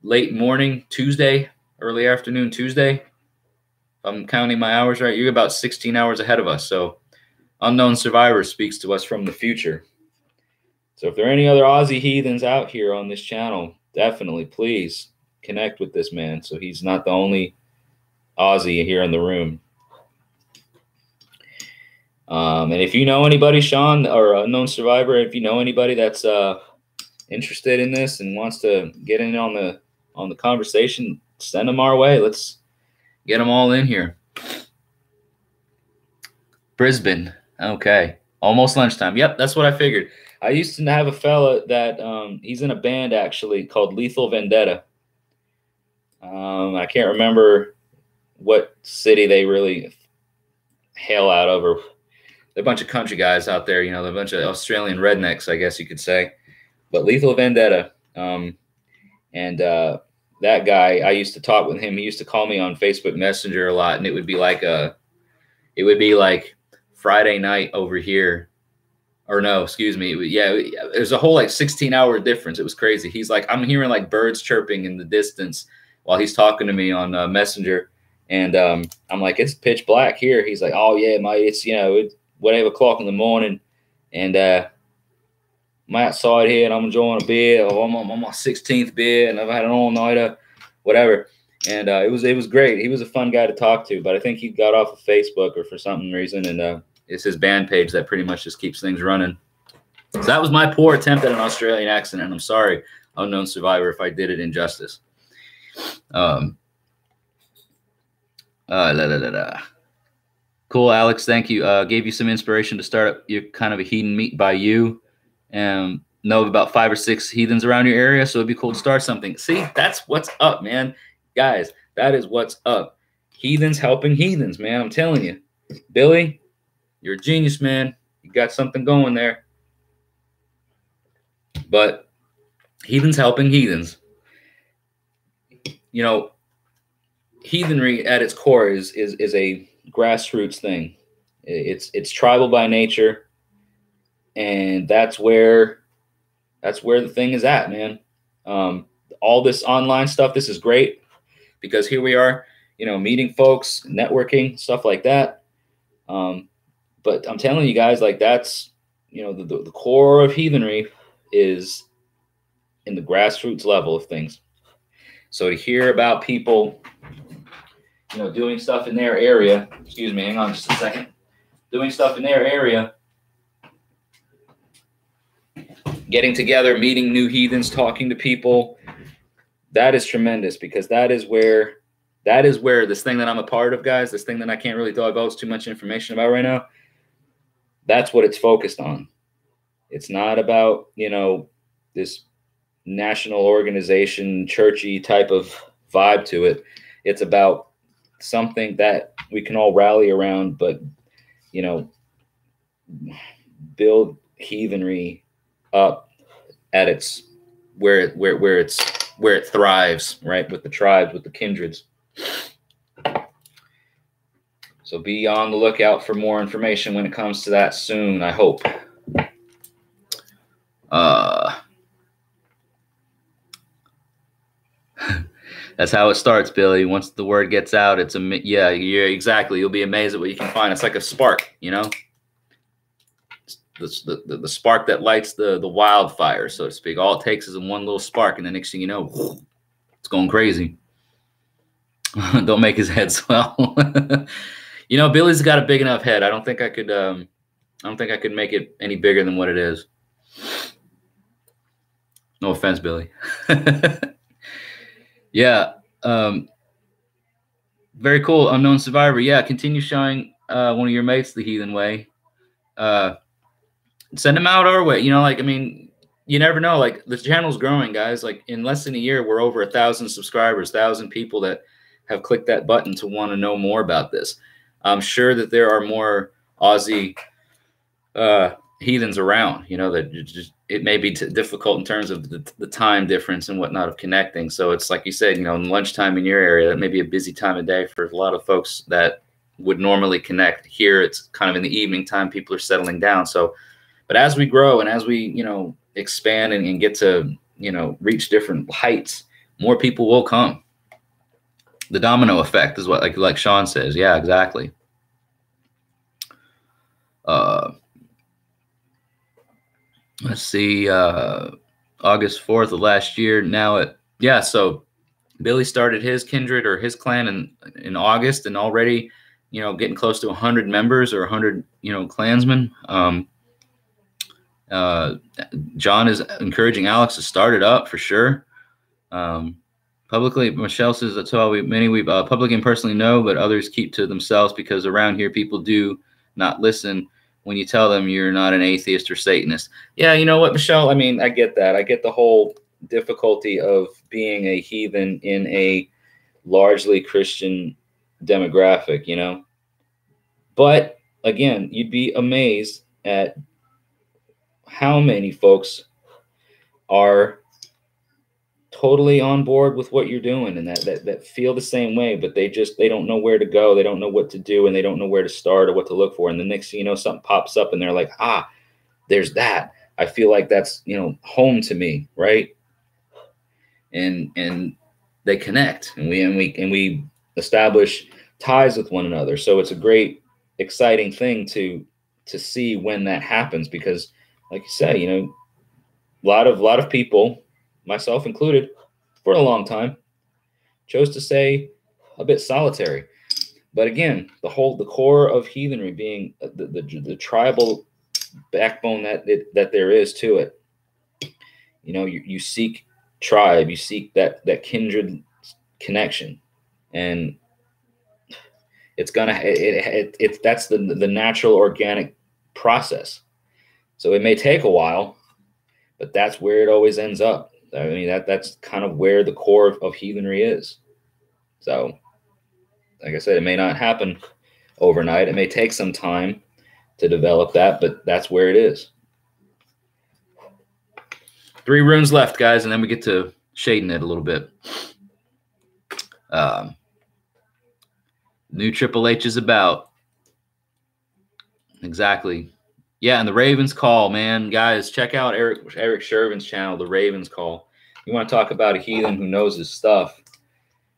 late morning Tuesday, early afternoon Tuesday. If I'm counting my hours right, you're about 16 hours ahead of us. So Unknown Survivor speaks to us from the future. So if there are any other Aussie heathens out here on this channel, definitely please connect with this man so he's not the only Aussie here in the room. And if you know anybody, Sean, or Unknown Survivor, if you know anybody that's interested in this and wants to get in on the conversation, send them our way. Let's get them all in here. Brisbane. Okay. Almost lunchtime. Yep, that's what I figured. I used to have a fella that he's in a band actually called Lethal Vendetta. I can't remember what city they really hail out of, or they're a bunch of country guys out there, they're a bunch of Australian rednecks, I guess you could say. But Lethal Vendetta, and that guy, I used to talk with him. He used to call me on Facebook Messenger a lot, and it would be like Friday night over here. Or no, excuse me. There's a whole like 16-hour difference. It was crazy. He's like, I'm hearing like birds chirping in the distance while he's talking to me on Messenger. And I'm like, it's pitch black here. He's like, oh yeah, mate, it's, it's whatever o'clock in the morning. And I'm outside here and I'm enjoying a beer. Or I'm on my 16th beer and I've had an all-nighter, whatever. And it was great. He was a fun guy to talk to, but I think he got off of Facebook or for some reason. And it's his band page that pretty much just keeps things running. So that was my poor attempt at an Australian accent, and I'm sorry, unknown survivor, if I did it injustice. Cool, Alex. Thank you. Gave you some inspiration to start up your kind of a heathen meet by you. Know of about 5 or 6 heathens around your area, so it'd be cool to start something. See, that's what's up, man. Guys, that is what's up. Heathens helping heathens, man. I'm telling you. Billy, you're a genius, man. You got something going there. But heathens helping heathens. You know, heathenry at its core is a grassroots thing. It's tribal by nature, and that's where the thing is at, man. All this online stuff, this is great because here we are, meeting folks, networking, stuff like that. But I'm telling you guys, like that's, the core of heathenry is in the grassroots level of things. So to hear about people, doing stuff in their area, excuse me, hang on just a second, doing stuff in their area, getting together, meeting new heathens, talking to people, that is tremendous because that is where this thing that I'm a part of, guys, this thing that I can't really divulge too much information about right now, that's what it's focused on. It's not about, this national organization, churchy type of vibe to it. It's about something that we can all rally around, but, build heathenry up at its where it thrives, right? With the tribes, with the kindreds. So be on the lookout for more information when it comes to that soon, I hope. That's how it starts, Billy. Once the word gets out, yeah, exactly. You'll be amazed at what you can find. It's like a spark, the spark that lights the wildfire, so to speak. All it takes is one little spark, and the next thing you know, it's going crazy. Don't make his head swell. Billy's got a big enough head. I don't think I could make it any bigger than what it is. No offense, Billy. Yeah. Very cool. Unknown survivor. Yeah. Continue showing one of your mates the heathen way. Send them out our way. You never know. Like the channel's growing, guys. Like in less than a year, we're over 1,000 subscribers, 1,000 people that have clicked that button to want to know more about this. I'm sure that there are more Aussie heathens around, that it may be difficult in terms of the time difference and whatnot of connecting. So it's like you said, lunchtime in your area, that may be a busy time of day for a lot of folks that would normally connect. Here, it's kind of in the evening time, people are settling down. So, but as we grow and as we, expand and get to, reach different heights, more people will come. The domino effect is what, like Sean says. Yeah, exactly. Let's see, August 4th of last year. So Billy started his kindred or his clan in August, and already, getting close to 100 members or 100, clansmen. John is encouraging Alex to start it up for sure. Publicly, Michelle says that's how many we publicly and personally know, but others keep to themselves because around here people do not listen when you tell them you're not an atheist or Satanist. Yeah, you know what, Michelle? I mean, I get that. I get the whole difficulty of being a heathen in a largely Christian demographic, But again, you'd be amazed at how many folks are totally on board with what you're doing and that feel the same way, but they don't know where to go. They don't know what to do, and they don't know where to start or what to look for. And the next thing you know, something pops up and they're like, there's that. I feel like that's, home to me. Right. And they connect, and we establish ties with one another. So it's a great, exciting thing to see when that happens, because like you say, a lot of people, myself included, for a long time, chose to stay a bit solitary. But again, the core of heathenry being the tribal backbone that there is to it. You seek tribe, you seek that kindred connection, and it's that's the natural organic process. So it may take a while, but that's where it always ends up. I mean, that's kind of where the core of heathenry is. So, like I said, it may not happen overnight. It may take some time to develop that, but that's where it is. 3 runes left, guys, and then we get to shading it a little bit. New Triple H is about. Exactly. Yeah, and the Ravens Call, man. Guys, check out Eric Shervin's channel, The Ravens Call. You want to talk about a heathen who knows his stuff.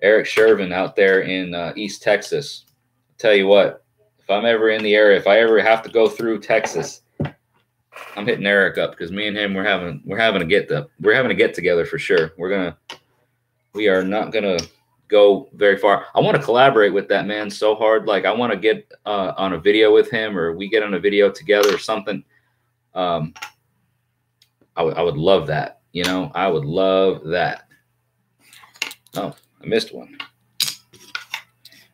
Eric Shervin out there in East Texas. I'll tell you what, if I'm ever in the area, if I ever have to go through Texas, I'm hitting Eric up, because me and him, we're having a get together for sure. We are not gonna go very far. I want to collaborate with that man so hard. Like, I want to get on a video with him, or we get on a video together or something. I would love that. I would love that. Oh, I missed one.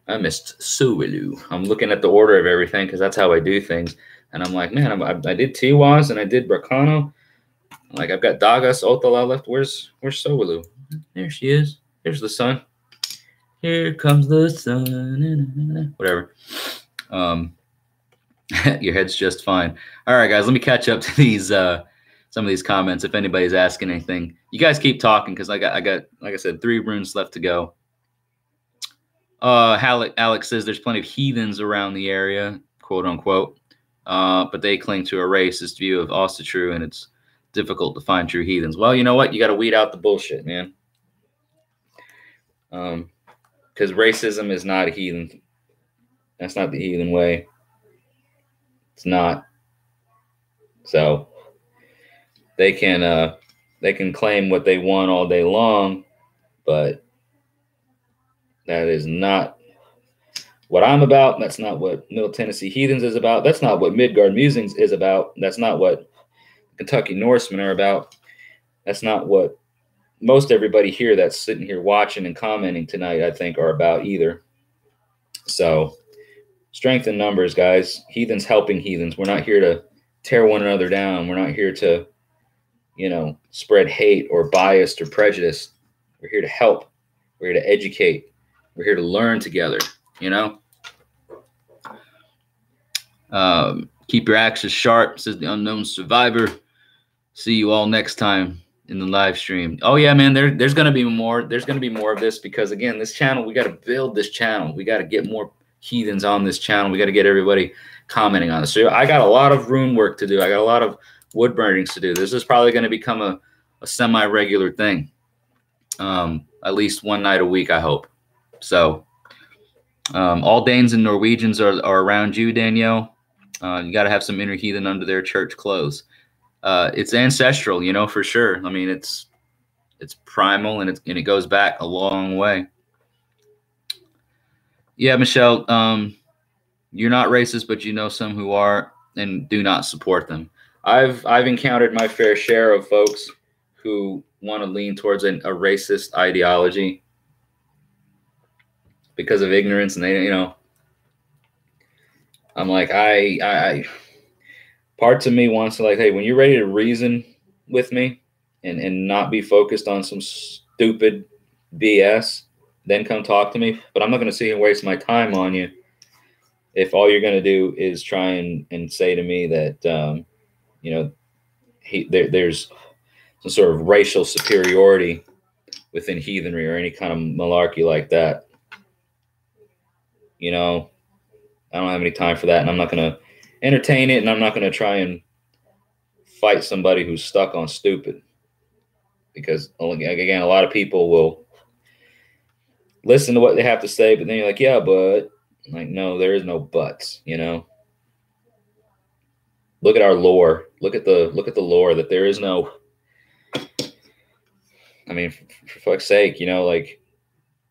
I missed Suilu. I'm looking at the order of everything, because that's how I do things. And I'm like, man, I did Tiwaz and I did Bracano. Like, I've got Dagas, Othala left. Where's Suilu? There she is. There's the sun. Here comes the sun. Whatever. Your head's just fine. All right, guys, let me catch up to these some of these comments. If anybody's asking anything, you guys keep talking, because I got like I said, 3 runes left to go. Alex says there's plenty of heathens around the area, quote unquote, but they cling to a racist view of Asatru, and it's difficult to find true heathens. Well, you know what? You got to weed out the bullshit, man. Because racism is not a heathen. That's not the heathen way. It's not. So they can claim what they want all day long, but that is not what I'm about. That's not what Middle Tennessee Heathens is about. That's not what Midgard Musings is about. That's not what Kentucky Norsemen are about. That's not what most everybody here that's sitting here watching and commenting tonight, I think, are about either. So, strength in numbers, guys. Heathens helping heathens. We're not here to tear one another down. We're not here to, spread hate or bias or prejudice. We're here to help. We're here to educate. We're here to learn together, Keep your axes sharp, says the Unknown Survivor. See you all next time in the live stream. Oh yeah, man, there's going to be more. There's going to be more of this, because again, this channel, we got to build this channel. We got to get more heathens on this channel. We got to get everybody commenting on this. So I got a lot of rune work to do. I got a lot of wood burnings to do. This is probably going to become a semi-regular thing. At least one night a week, I hope. So all Danes and Norwegians are around you, Danielle. You got to have some inner heathen under their church clothes. It's ancestral, for sure. I mean, it's primal, and it goes back a long way. Yeah, Michelle, you're not racist, but you know some who are, and do not support them. I've encountered my fair share of folks who want to lean towards a racist ideology because of ignorance, and they, I'm like, I parts of me wants to, like, hey, when you're ready to reason with me and not be focused on some stupid BS, then come talk to me. But I'm not going to sit here and waste my time on you if all you're going to do is try and say to me that, there's some sort of racial superiority within heathenry or any kind of malarkey like that. You know, I don't have any time for that, and I'm not going to entertain it, and I'm not going to try and fight somebody who's stuck on stupid. Because, again, a lot of people will listen to what they have to say, but then you're like, yeah, but, like, no, there is no buts, you know? Look at our lore. Look at the lore, that there is no, I mean, for fuck's sake, you know, like,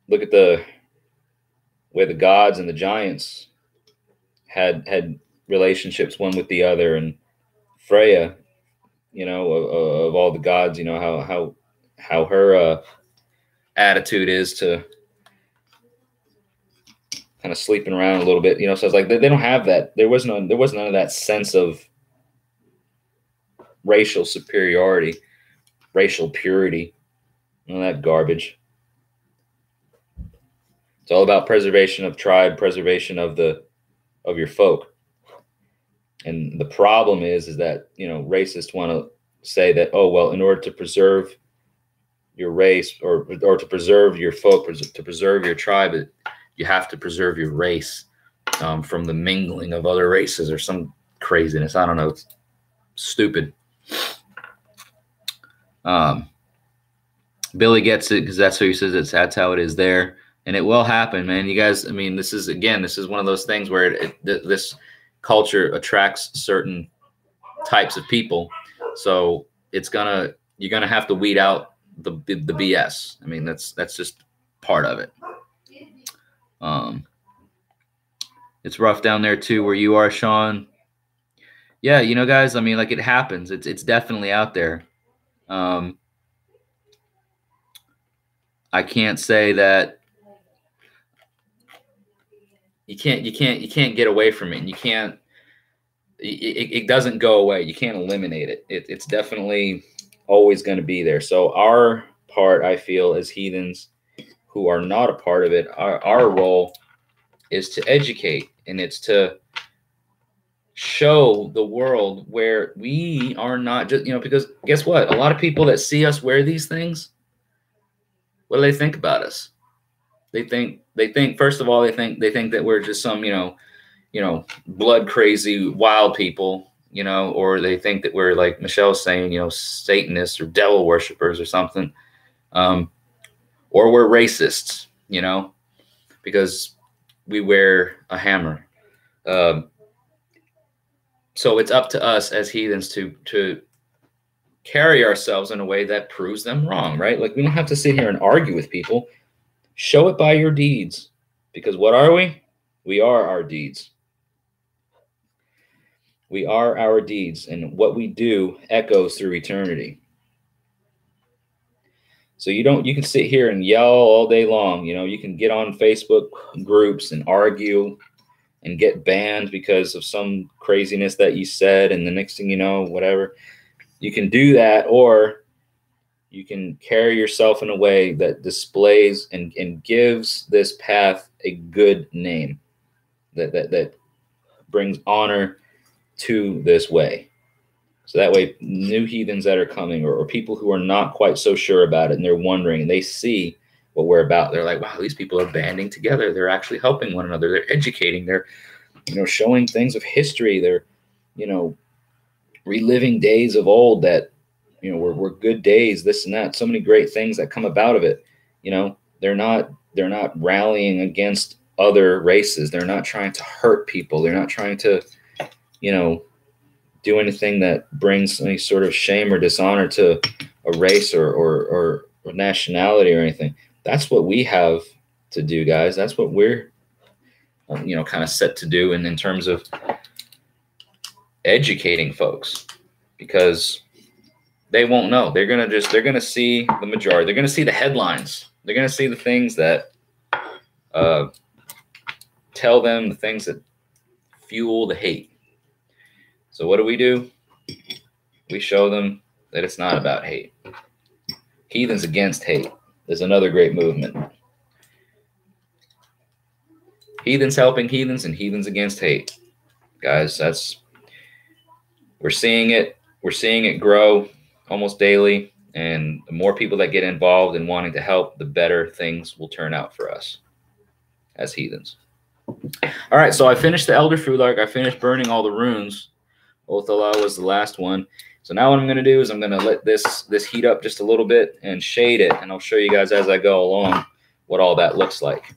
look at the way the gods and the giants had relationships one with the other, and Freya, you know, of all the gods, you know, how her attitude is to kind of sleeping around a little bit, you know. So it's like they don't have that. There was none of that sense of racial superiority, racial purity, none of that garbage. It's all about preservation of tribe, preservation of your folk. And the problem is that, you know, racists want to say that, oh, well, in order to preserve your race or to preserve your folk, to preserve your tribe, you have to preserve your race from the mingling of other races or some craziness. I don't know. It's stupid. Billy gets it because that's what he says. That's how it is there. And it will happen, man. You guys, I mean, this is one of those things where this culture attracts certain types of people. So you're gonna have to weed out the BS. I mean, that's just part of it. It's rough down there too, where you are, Sean. Yeah, you know, guys, I mean, like, it happens. It's definitely out there. I can't say that you can't get away from it. And you can't. It doesn't go away. You can't eliminate it. It's definitely always going to be there. So our part, I feel, as heathens who are not a part of it, our role is to educate, and it's to show the world where we are not just, you know, because guess what? A lot of people that see us wear these things, what do they think about us? They think first of all, they think that we're just some, you know, blood crazy wild people, you know, or they think that we're, like Michelle's saying, you know, Satanists or devil worshippers or something, or we're racists, you know, because we wear a hammer. So it's up to us as heathens to carry ourselves in a way that proves them wrong, right? Like, we don't have to sit here and argue with people. Show it by your deeds, because what are we? We are our deeds. We are our deeds, and what we do echoes through eternity. So you can sit here and yell all day long. You know, you can get on Facebook groups and argue and get banned because of some craziness that you said, and the next thing you know, whatever. You can do that, or you can carry yourself in a way that displays and gives this path a good name, that brings honor to this way. So that way, new heathens that are coming, or people who are not quite so sure about it, and they're wondering, and they see what we're about, they're like, wow, these people are banding together. They're actually helping one another. They're educating. They're, you know, showing things of history. They're, you know, reliving days of old that, you know, were good days, this and that. So many great things that come about of it. You know, they're not rallying against other races. They're not trying to hurt people. They're not trying to, you know, do anything that brings any sort of shame or dishonor to a race or nationality or anything. That's what we have to do, guys. That's what we're, you know, kind of set to do in terms of educating folks, because they won't know. They're going to see the majority. They're going to see the headlines. They're going to see the things that tell them the things that fuel the hate. So what do? We show them that it's not about hate. Heathens Against Hate is another great movement. Heathens helping heathens and heathens against hate. Guys, we're seeing it. We're seeing it grow almost daily. And the more people that get involved in wanting to help, the better things will turn out for us as heathens. All right, so I finished the Elder Futhark. I finished burning all the runes. Othala was the last one. So now what I'm going to do is I'm going to let this heat up just a little bit and shade it, and I'll show you guys as I go along what all that looks like.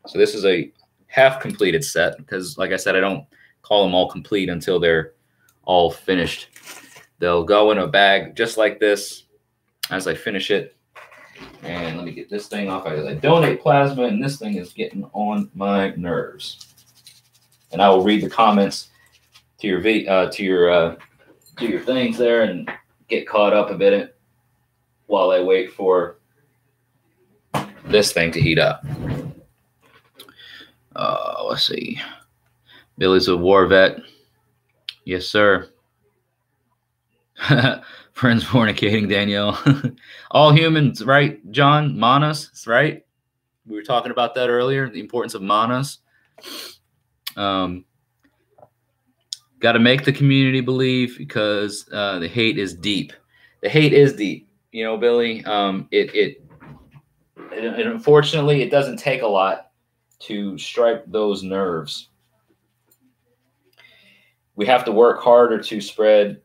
So this is a half completed set because, like I said, I don't call them all complete until they're all finished. They'll go in a bag just like this as I finish it. And let me get this thing off. I donate plasma, and this thing is getting on my nerves. And I will read the comments to your things there and get caught up a bit while I wait for this thing to heat up. Let's see. Billy's a war vet. Yes, sir. Friends fornicating, Danielle. All humans, right, John? Manas, right? We were talking about that earlier, the importance of manas. Got to make the community believe because the hate is deep. The hate is deep, you know, Billy. And unfortunately, it doesn't take a lot to strike those nerves. We have to work harder to spread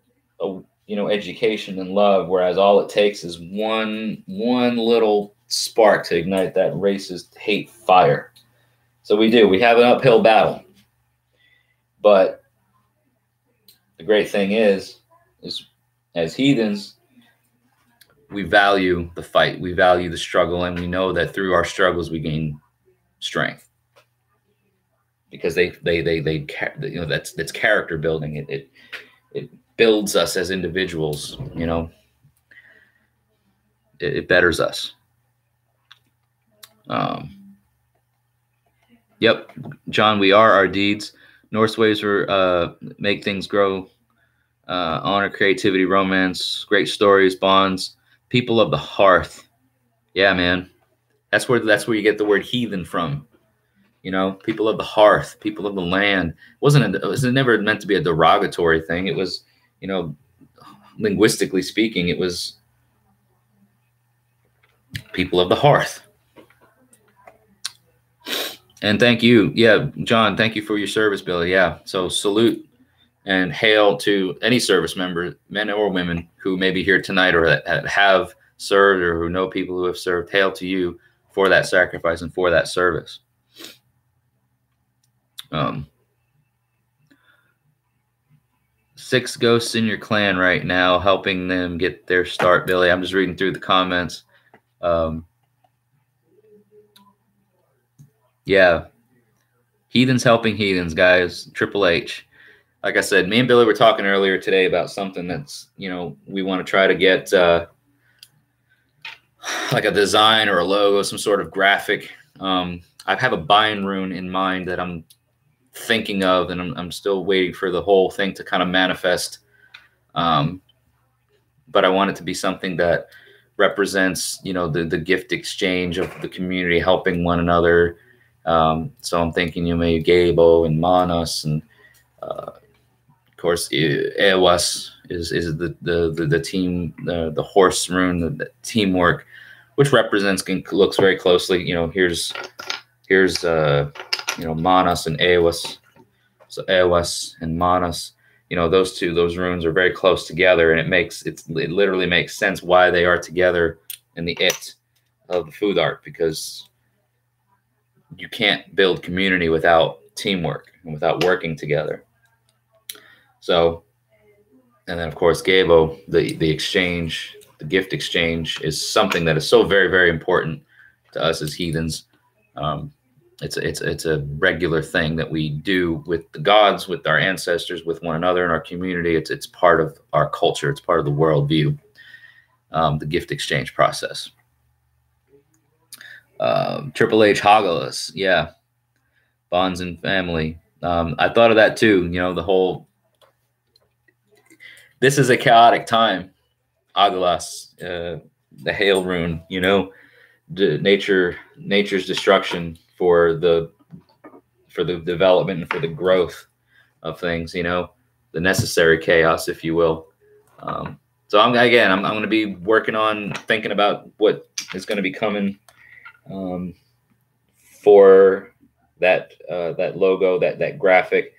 education and love, whereas all it takes is one little spark to ignite that racist hate fire. So we have an uphill battle. But the great thing is as heathens, we value the fight, we value the struggle, and we know that through our struggles we gain strength. Because that's character building. It builds us as individuals, you know. It betters us. Yep, John, we are our deeds. Norse ways for make things grow. Honor, creativity, romance, great stories, bonds. People of the hearth. Yeah, man. That's where you get the word heathen from. You know, people of the hearth, people of the land. It was never meant to be a derogatory thing. It was, you know, linguistically speaking, it was people of the hearth. And thank you. Yeah, John, thank you for your service, Billy. Yeah. So salute and hail to any service member, men or women, who may be here tonight or that have served or who know people who have served. Hail to you for that sacrifice and for that service. 6 ghosts in your clan right now, helping them get their start, Billy. I'm just reading through the comments. Yeah. Heathens helping heathens, guys. Triple H. Like I said, me and Billy were talking earlier today about something that's, you know, we want to try to get like a design or a logo, some sort of graphic. I have a bind rune in mind that I'm thinking of, and I'm still waiting for the whole thing to kind of manifest. But I want it to be something that represents, you know, the gift exchange of the community helping one another. So I'm thinking, you know, maybe Gabo and Manas, and of course Ewas is the team, the horse rune, the teamwork, which looks very closely. You know, here's you know, Manas and Ewas. So Ewas and Manas, you know, those runes are very close together, and it literally makes sense why they are together in the it of the Futhark, because you can't build community without teamwork and without working together. So, and then of course Gabo, the exchange, the gift exchange, is something that is so very, very important to us as heathens. It's a regular thing that we do with the gods, with our ancestors, with one another in our community. It's part of our culture. It's part of the worldview. The gift exchange process. Triple H Hagalus, yeah, bonds and family. I thought of that too. You know, the whole. This is a chaotic time. Agalas, the hail rune. You know, nature's destruction for the development and for the growth of things, you know, the necessary chaos, if you will. So I'm going to be working on thinking about what is going to be coming for that that logo, that graphic,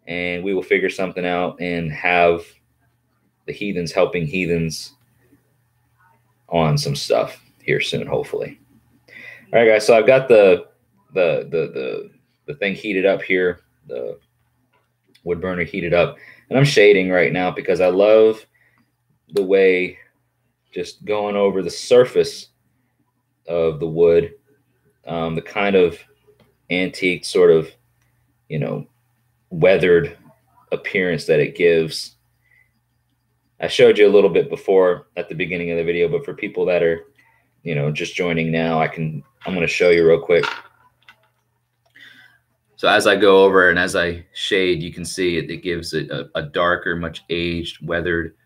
and we will figure something out and have the Heathens helping Heathens on some stuff here soon, hopefully. All right, guys. So I've got the thing heated up here, the wood burner heated up, and I'm shading right now because I love the way just going over the surface of the wood, the kind of antique sort of, weathered appearance that it gives. I showed you a little bit before at the beginning of the video, but for people that are, just joining now, I'm going to show you real quick. So as I go over and as I shade, you can see it gives it a darker, much aged, weathered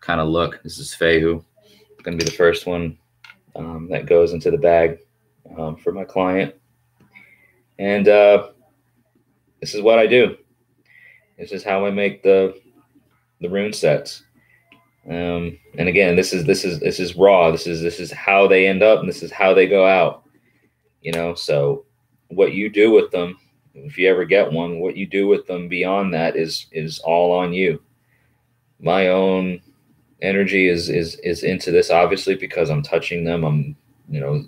kind of look. This is Fehu. It's going to be the first one that goes into the bag for my client. And this is what I do. This is how I make the rune sets. And again, this is raw. This is how they end up, and this is how they go out. So what you do with them, if you ever get one, what you do with them beyond that is all on you. My own energy is into this, obviously, because I'm touching them. I'm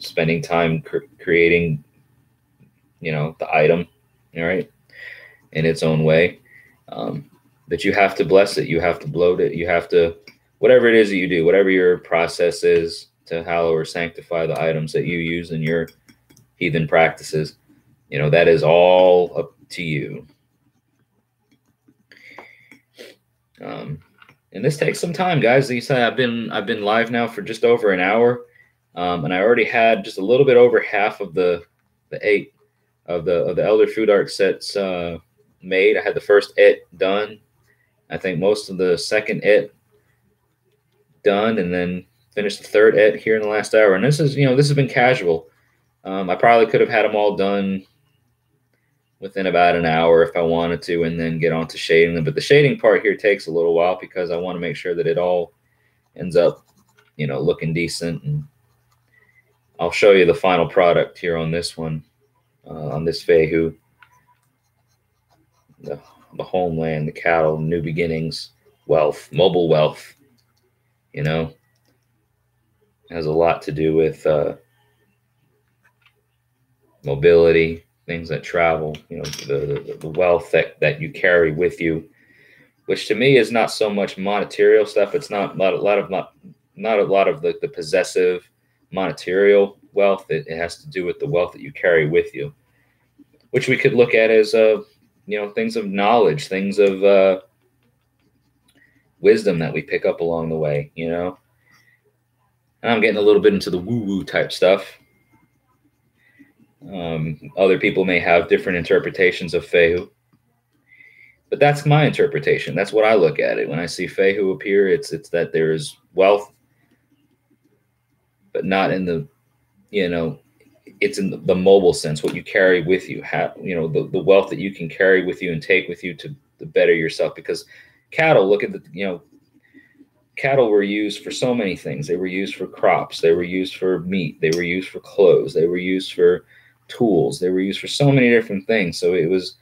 spending time creating the item, all right, in its own way. But you have to bless it. You have to bloat it. You have to, whatever it is that you do, whatever your process is to hallow or sanctify the items that you use in your heathen practices, that is all up to you. And this takes some time, guys. You say I've been live now for just over an hour, and I already had just a little bit over half of the 8 of the Elder Food Art sets made. I had the first et done. I think most of the second et done, and then finished the third et here in the last hour. And this is, this has been casual. I probably could have had them all done within about an hour if I wanted to, and then get on to shading them. But the shading part here takes a little while because I want to make sure that it all ends up, looking decent. And I'll show you the final product here on this one, on this Fehu. The homeland, the cattle, new beginnings, wealth, mobile wealth, has a lot to do with mobility, things that travel, the wealth that you carry with you, which to me is not so much monetary stuff. It's not a lot of the possessive monetary wealth. It has to do with the wealth that you carry with you, which we could look at as things of knowledge, things of wisdom that we pick up along the way, And I'm getting a little bit into the woo-woo type stuff. Other people may have different interpretations of Fehu, but that's my interpretation. That's what I look at it. When I see Fehu appear, it's that there is wealth, but not in the, it's in the mobile sense, what you carry with you, the wealth that you can carry with you and take with you to better yourself. Because cattle, look at cattle were used for so many things. They were used for crops. They were used for meat. They were used for clothes. They were used for tools. They were used for so many different things. So it was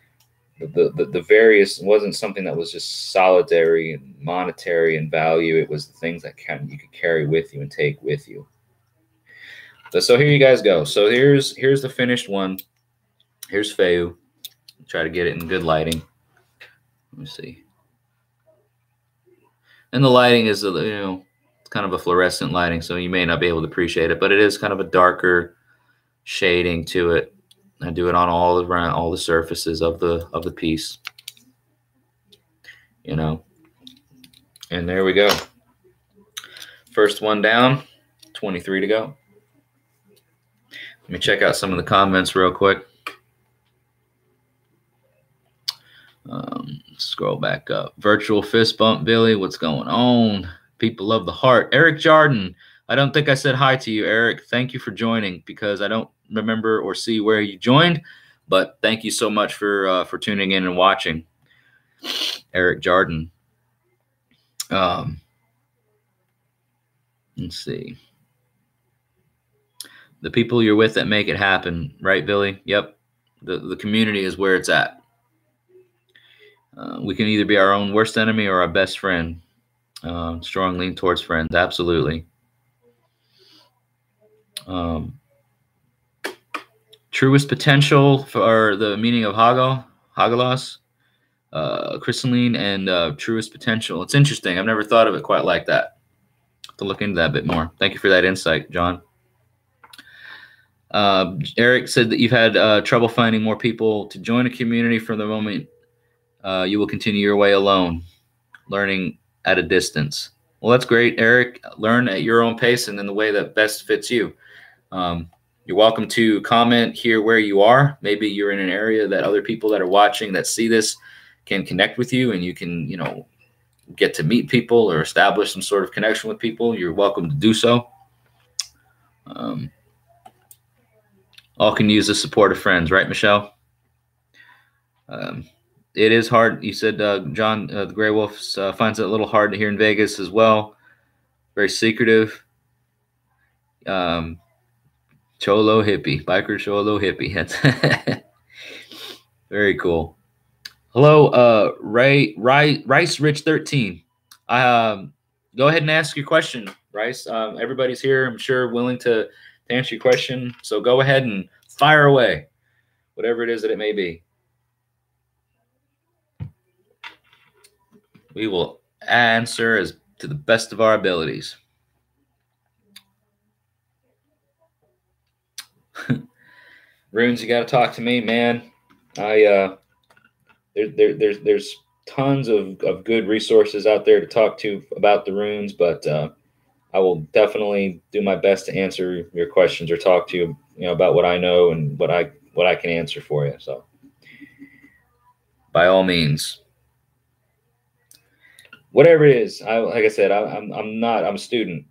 the various, it wasn't something that was just solitary and monetary in value. It was the things that you could carry with you and take with you. So here you guys go. So here's the finished one. Here's Fehu. Try to get it in good lighting. Let me see. And the lighting is, it's kind of a fluorescent lighting, so you may not be able to appreciate it, but it is kind of a darker shading to it. I do it on all the surfaces of the piece. And there we go. First one down, 23 to go. Let me check out some of the comments real quick. Scroll back up. Virtual fist bump, Billy. What's going on? People love the heart. Eric Jordan. I don't think I said hi to you, Eric. Thank you for joining, because I don't remember or see where you joined, but thank you so much for tuning in and watching, Eric Jordan. Let's see. The people you're with that make it happen, right, Billy? Yep. The community is where it's at. We can either be our own worst enemy or our best friend. Strong lean towards friends, absolutely. Truest potential for the meaning of Hagalos, crystalline, and truest potential. It's interesting. I've never thought of it quite like that. Have to look into that a bit more. Thank you for that insight, John. Eric said that you've had trouble finding more people to join a community from the moment you will continue your way alone, learning at a distance. Well, that's great, Eric. Learn at your own pace and in the way that best fits you. You're welcome to comment here where you are. Maybe you're in an area that other people that are watching that see this can connect with you, and you can, get to meet people or establish some sort of connection with people. You're welcome to do so. All can use the support of friends, right, Michelle? It is hard. You said, John, the Gray Wolf finds it a little hard to hear in Vegas as well. Very secretive. Cholo hippie, biker cholo hippie. That's very cool. Hello, Rice Rich 13. Go ahead and ask your question, Rice. Everybody's here, I'm sure, willing to answer your question. So go ahead and fire away, whatever it is that it may be. We will answer as to the best of our abilities. Runes, you got to talk to me, man. There's tons of good resources out there to talk to about the runes, but I will definitely do my best to answer your questions or talk to you, about what I know and what I can answer for you. So, by all means, whatever it is, like I said, I'm a student.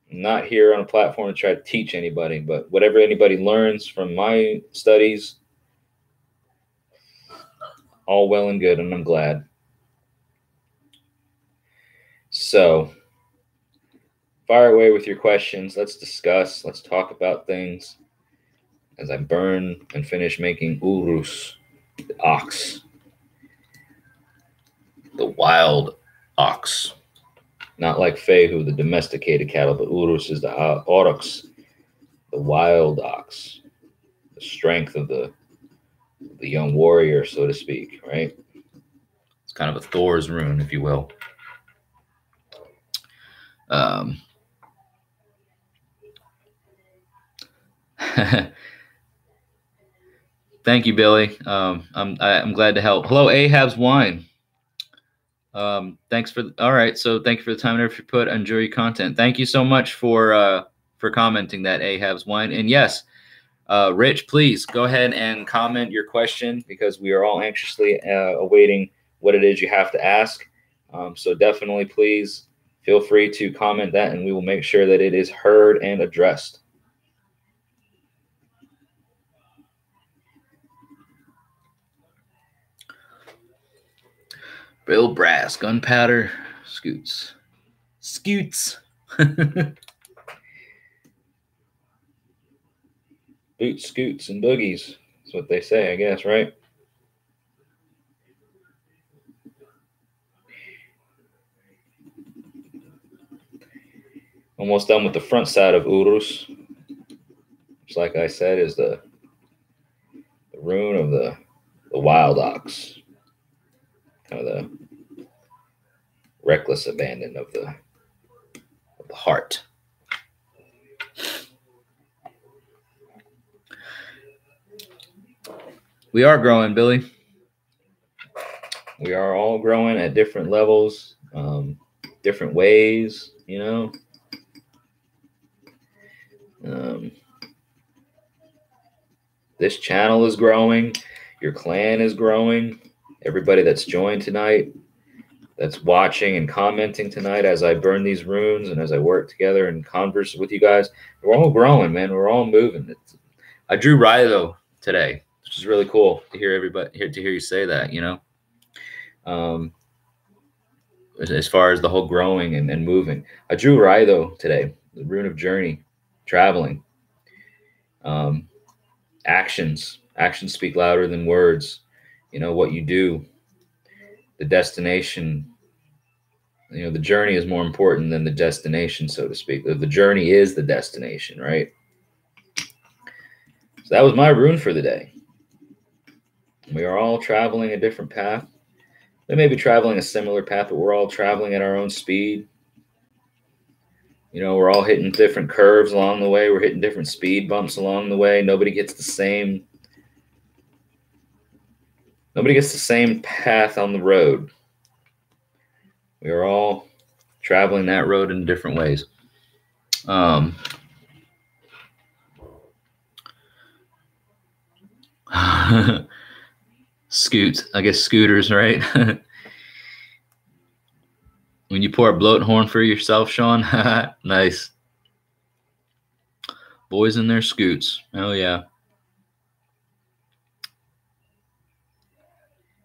I'm not here on a platform to try to teach anybody, but whatever anybody learns from my studies, all well and good, and I'm glad. So, fire away with your questions. Let's discuss. Let's talk about things as I burn and finish making Urus, the ox, the wild ox. Not like Fehu, the domesticated cattle, but Urus is the aurochs, the wild ox, the strength of the young warrior, so to speak, right? It's kind of a Thor's rune, if you will. Thank you, Billy. I'm glad to help. Hello, Ahab's Wine. Thanks for all right. So thank you for the time and effort you put. Enjoy your content. Thank you so much for commenting that, Ahab's Wine. And yes, Rich, please go ahead and comment your question, because we are all anxiously awaiting what it is you have to ask. So definitely, please feel free to comment that, and we will make sure that it is heard and addressed. Bill Brass, gunpowder, scoots. Boots, scoots, and boogies. That's what they say, I guess, right? Almost done with the front side of Urus. Which, like I said, is the rune of the wild ox. Kind of the reckless abandon of the heart. We are growing, Billy. We are all growing at different levels, different ways, this channel is growing. Your clan is growing. Everybody that's joined tonight, that's watching and commenting tonight as I burn these runes and as I work together and converse with you guys, we're all growing, man. We're all moving. I drew Rhino today, which is really cool to hear everybody to hear you say that, as far as the whole growing and moving. I drew Raido today, the rune of journey, traveling. Um, actions speak louder than words. You know what you do, the destination. You know, the journey is more important than the destination, so to speak. The journey is the destination, right? So that was my rune for the day. We are all traveling a different path. They may be traveling a similar path, but we're all traveling at our own speed. You know, we're all hitting different curves along the way. We're hitting different speed bumps along the way. Nobody gets the same path on the road. We are all traveling that road in different ways. Scooters, right? When you pour a bloat horn for yourself, Sean, nice. Boys in their scoots. Oh, yeah.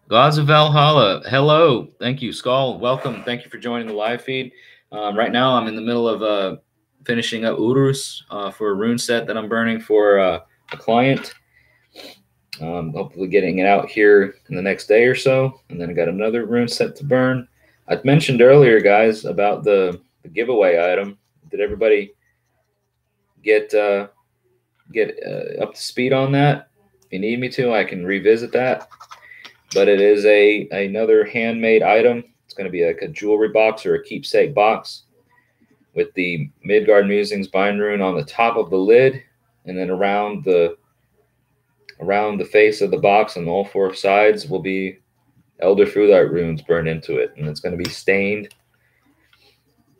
Gods of Valhalla. Hello. Thank you. Skull, welcome. Thank you for joining the live feed. Right now, I'm in the middle of finishing up Urus for a rune set that I'm burning for a client. Hopefully getting it out here in the next day or so. And then I got another rune set to burn. I mentioned earlier, guys, about the giveaway item. Did everybody get up to speed on that? If you need me to, I can revisit that. But it is another handmade item. It's going to be like a jewelry box or a keepsake box with the Midgard Musings bind rune on the top of the lid, and then around the face of the box on all four sides will be Elder Fruthart runes burned into it, and it's going to be stained,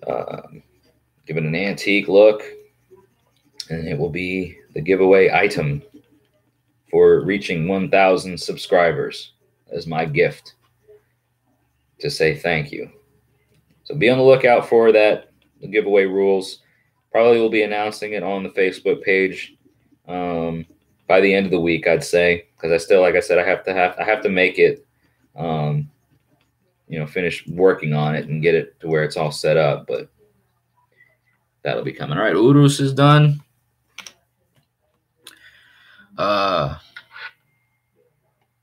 give it an antique look, and it will be the giveaway item for reaching 1,000 subscribers as my gift to say thank you. So be on the lookout for that. The giveaway rules. Probably will be announcing it on the Facebook page by the end of the week, I'd say, because I still, like I said, I have to make it, finish working on it and get it to where it's all set up. But that'll be coming. All right, Urus is done.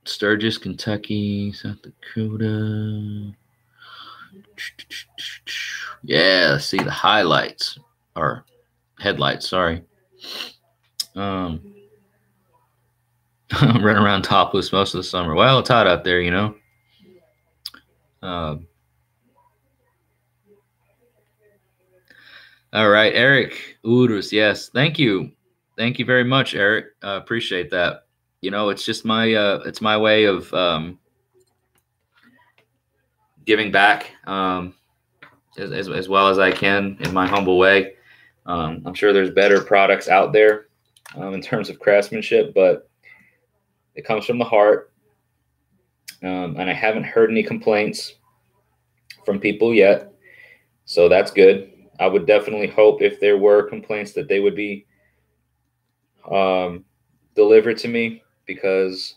Sturgis, Kentucky, South Dakota. Yeah, see the highlights or headlights. Sorry. I'm running around topless most of the summer. Well, it's hot out there, you know. All right, Eric Urus. Yes, thank you very much, Eric. Appreciate that. You know, it's just it's my way of giving back as well as I can in my humble way. I'm sure there's better products out there in terms of craftsmanship, but it comes from the heart. And I haven't heard any complaints from people yet, so that's good. I would definitely hope if there were complaints that they would be delivered to me, because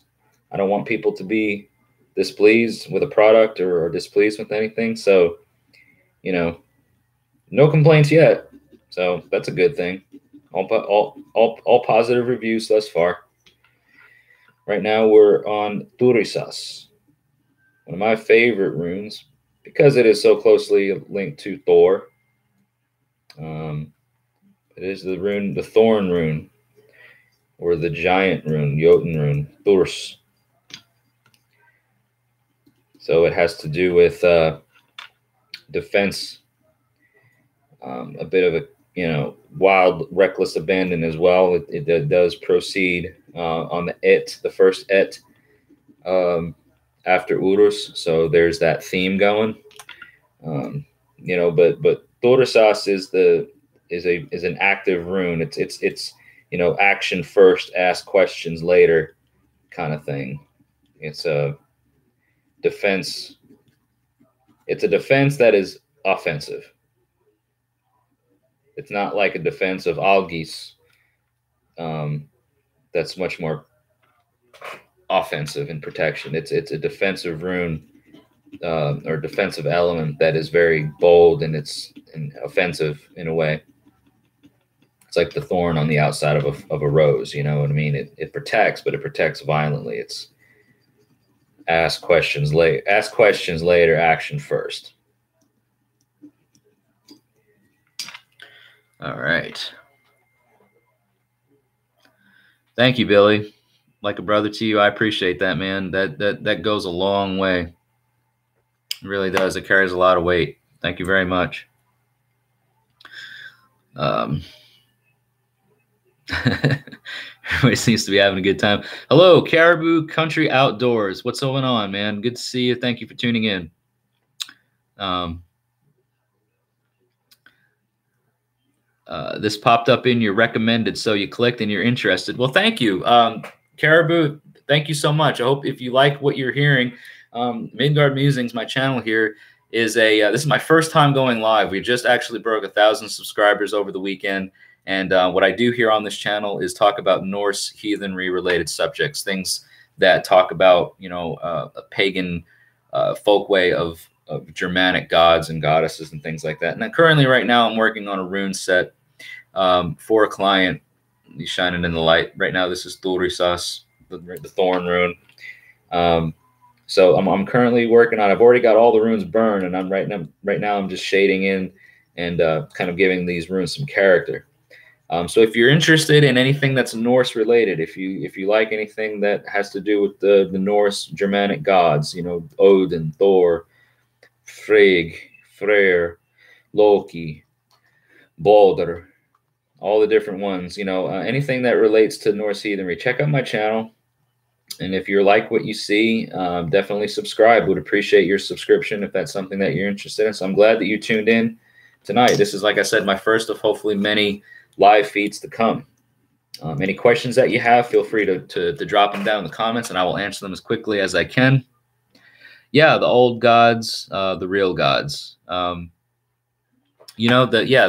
I don't want people to be displeased with a product or displeased with anything. So, no complaints yet. So that's a good thing. All positive reviews thus far. Right now we're on Turisas, one of my favorite runes, because it is so closely linked to Thor. It is the Thorn rune, or the giant rune, Jotun rune, Thurs. So it has to do with defense, a bit of a wild, reckless abandon as well. It does proceed on the first et after Urus. So there's that theme going. But Turisas is an active rune. It's action first, ask questions later kind of thing. It's a defense. It's a defense that is offensive. It's not like a defense of Algis that's much more offensive in protection. It's a defensive rune or defensive element that is very bold and offensive in a way. It's like the thorn on the outside of a rose. You know what I mean? It protects, but it protects violently. It's ask questions later, action first. All right. Thank you, Billy. Like a brother to you, I appreciate that, man. That goes a long way. It really does. It carries a lot of weight. Thank you very much. Everybody seems to be having a good time. Hello, Caribou Country Outdoors. What's going on, man? Good to see you. Thank you for tuning in. This popped up in your recommended, so you clicked and you're interested. Well, thank you, Caribou. Thank you so much. I hope if you like what you're hearing, Midgard Musings, my channel here, is this is my first time going live. We just actually broke 1,000 subscribers over the weekend. And what I do here on this channel is talk about Norse heathenry related subjects, things that talk about, a pagan folk way of Germanic gods and goddesses and things like that. And then currently right now I'm working on a rune set for a client. He's shining in the light. Right now this is Thulrisas, the thorn rune. So I'm currently working on, I've already got all the runes burned, and right now I'm just shading in and kind of giving these runes some character. So if you're interested in anything that's Norse related, if you like anything that has to do with the Norse Germanic gods, Odin, Thor, Frigg, Freyr, Loki, Balder, all the different ones, anything that relates to Norse heathenry, check out my channel. And if you like what you see, definitely subscribe. Would appreciate your subscription if that's something that you're interested in. So I'm glad that you tuned in tonight. This is, like I said, my first of hopefully many live feeds to come. Any questions that you have, feel free to drop them down in the comments, and I will answer them as quickly as I can. Yeah, the old gods, the real gods. The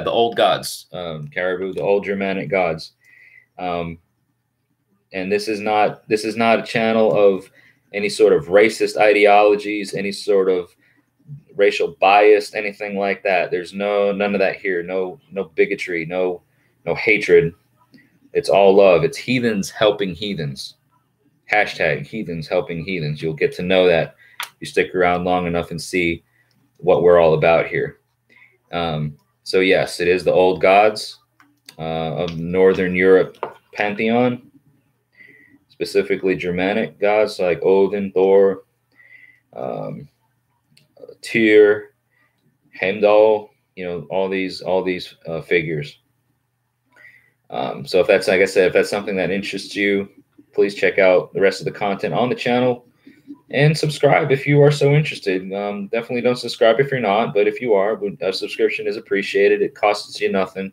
old gods, Caribou, the old Germanic gods. And this is not a channel of any sort of racist ideologies, any sort of racial bias, anything like that. There's none of that here. No bigotry, no hatred. It's all love. It's heathens helping heathens. Hashtag heathens helping heathens. You'll get to know that if you stick around long enough and see what we're all about here. So yes, it is the old gods of Northern Europe pantheon, specifically Germanic gods like Odin, Thor, Tyr, Heimdall, all these figures. So if that's, like I said, if that's something that interests you, please check out the rest of the content on the channel and subscribe if you are so interested. Definitely don't subscribe if you're not, but if you are, a subscription is appreciated. It costs you nothing,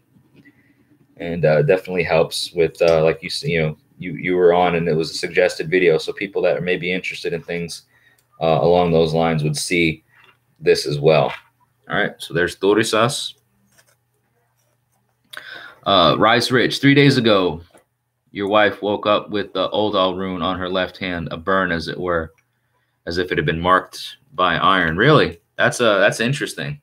and definitely helps with like you were on, and it was a suggested video, so people that are maybe interested in things along those lines would see this as well. All right, so there's Thulrisas. Rise Rich, 3 days ago, your wife woke up with the Oldal rune on her left hand, a burn, as it were, as if it had been marked by iron. Really? That's interesting.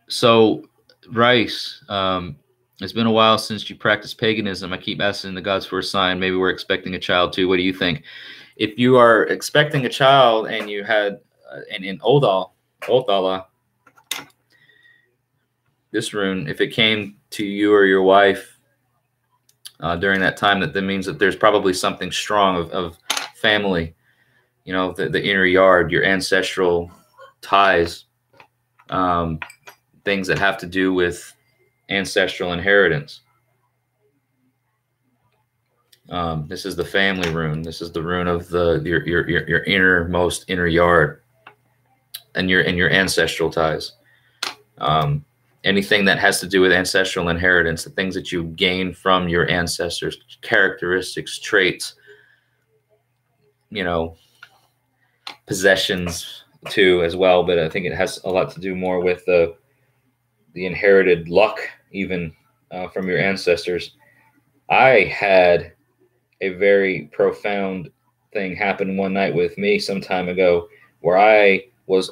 So, Rice, it's been a while since you practiced paganism. I keep asking the gods for a sign. Maybe we're expecting a child too. What do you think? If you are expecting a child and you had in Oldala, this rune, if it came to you or your wife during that time, that means that there's probably something strong of family, the inner yard, your ancestral ties, things that have to do with ancestral inheritance. This is the family rune. This is the rune of your innermost inner yard and your ancestral ties. Anything that has to do with ancestral inheritance, the things that you gain from your ancestors, characteristics, traits, possessions too as well. But I think it has a lot to do more with the inherited luck, even from your ancestors. I had a very profound thing happened one night with me some time ago, where I was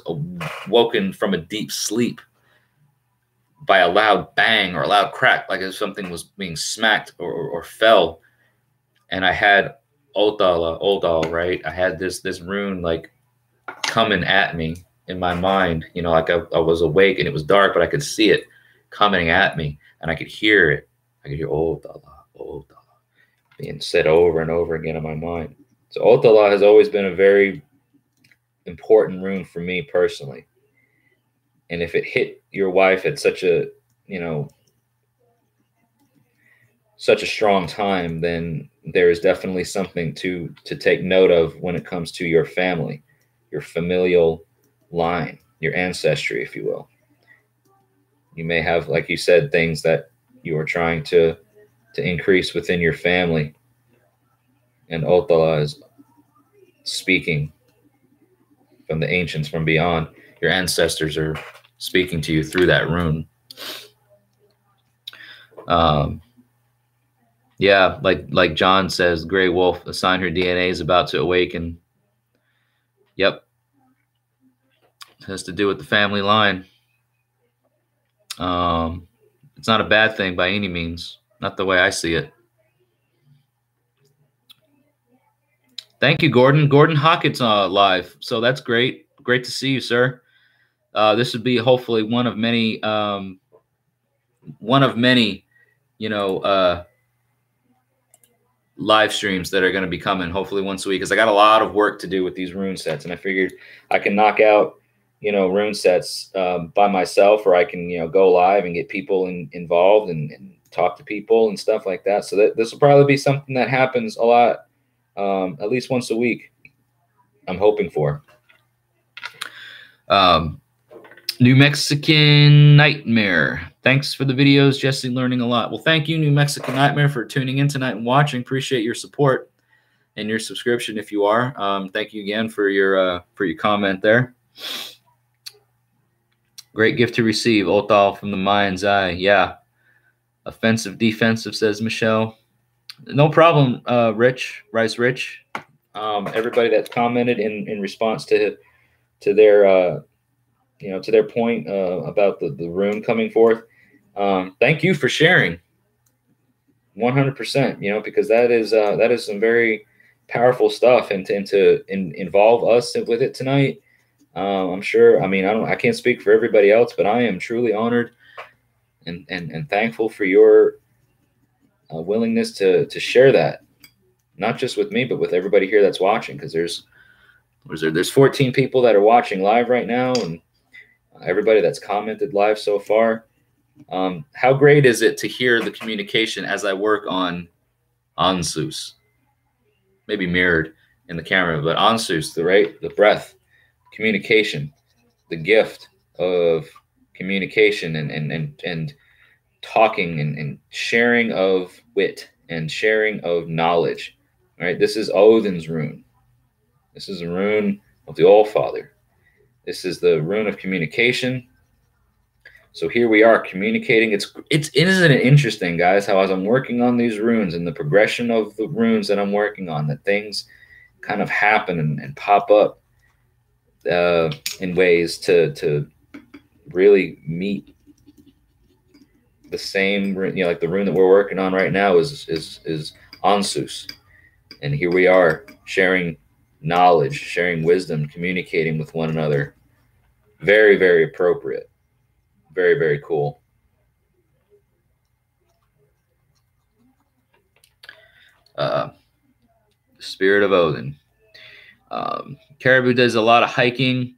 woken from a deep sleep by a loud bang or a loud crack, like if something was being smacked or fell. And I had Odal, right? I had this rune like coming at me in my mind, you know, like I was awake and it was dark, but I could see it coming at me and I could hear it. I could hear Odal being said over and over again in my mind. So Odal has always been a very important rune for me personally. And if it hit your wife at such a, you know, such a strong time, then there is definitely something to take note of when it comes to your family, your familial line, your ancestry, if you will. You may have, like you said, things that you are trying to increase within your family. And Othala is speaking from the ancients from beyond. Your ancestors are speaking to you through that rune. Yeah, like John says, Grey Wolf, a sign her DNA is about to awaken. Yep. It has to do with the family line. It's not a bad thing by any means. Not the way I see it. Thank you, Gordon. Gordon Hockett's live. So that's great. Great to see you, sir. This would be hopefully one of many, you know, live streams that are going to be coming hopefully once a week, because I got a lot of work to do with these rune sets, and I figured I can knock out, you know, rune sets by myself, or I can, you know, go live and get people involved and talk to people and stuff like that. So this will probably be something that happens a lot, at least once a week. I'm hoping for. New Mexican Nightmare. Thanks for the videos, Jesse. Learning a lot. Well, thank you, New Mexican Nightmare, for tuning in tonight and watching. Appreciate your support and your subscription if you are. Thank you again for your comment there. Great gift to receive. Othal from the mind's eye. Yeah. Offensive, defensive, says Michelle. No problem, Rich. Rice Rich. Everybody that's commented in response to their you know, to their point about the rune coming forth. Thank you for sharing. 100%, you know, because that is some very powerful stuff, and to involve us with it tonight. I'm sure. I mean, I can't speak for everybody else, but I am truly honored and thankful for your willingness to share that, not just with me, but with everybody here that's watching. Because there's 14 people that are watching live right now, and everybody that's commented live so far. How great is it to hear the communication as I work on Ansus? Maybe mirrored in the camera, but Ansus, the breath, communication, the gift of communication and talking and sharing of wit and sharing of knowledge. All right, this is Odin's rune. This is a rune of the All-Father. This is the rune of communication. So here we are communicating. Isn't it interesting, guys, how as I'm working on these runes and the progression of the runes that I'm working on, that things kind of happen and pop up in ways to really meet the same, you know, like the rune that we're working on right now is Ansus. And here we are sharing knowledge, sharing wisdom, communicating with one another. Very, very appropriate. Very, very cool. Spirit of Odin. Caribou does a lot of hiking,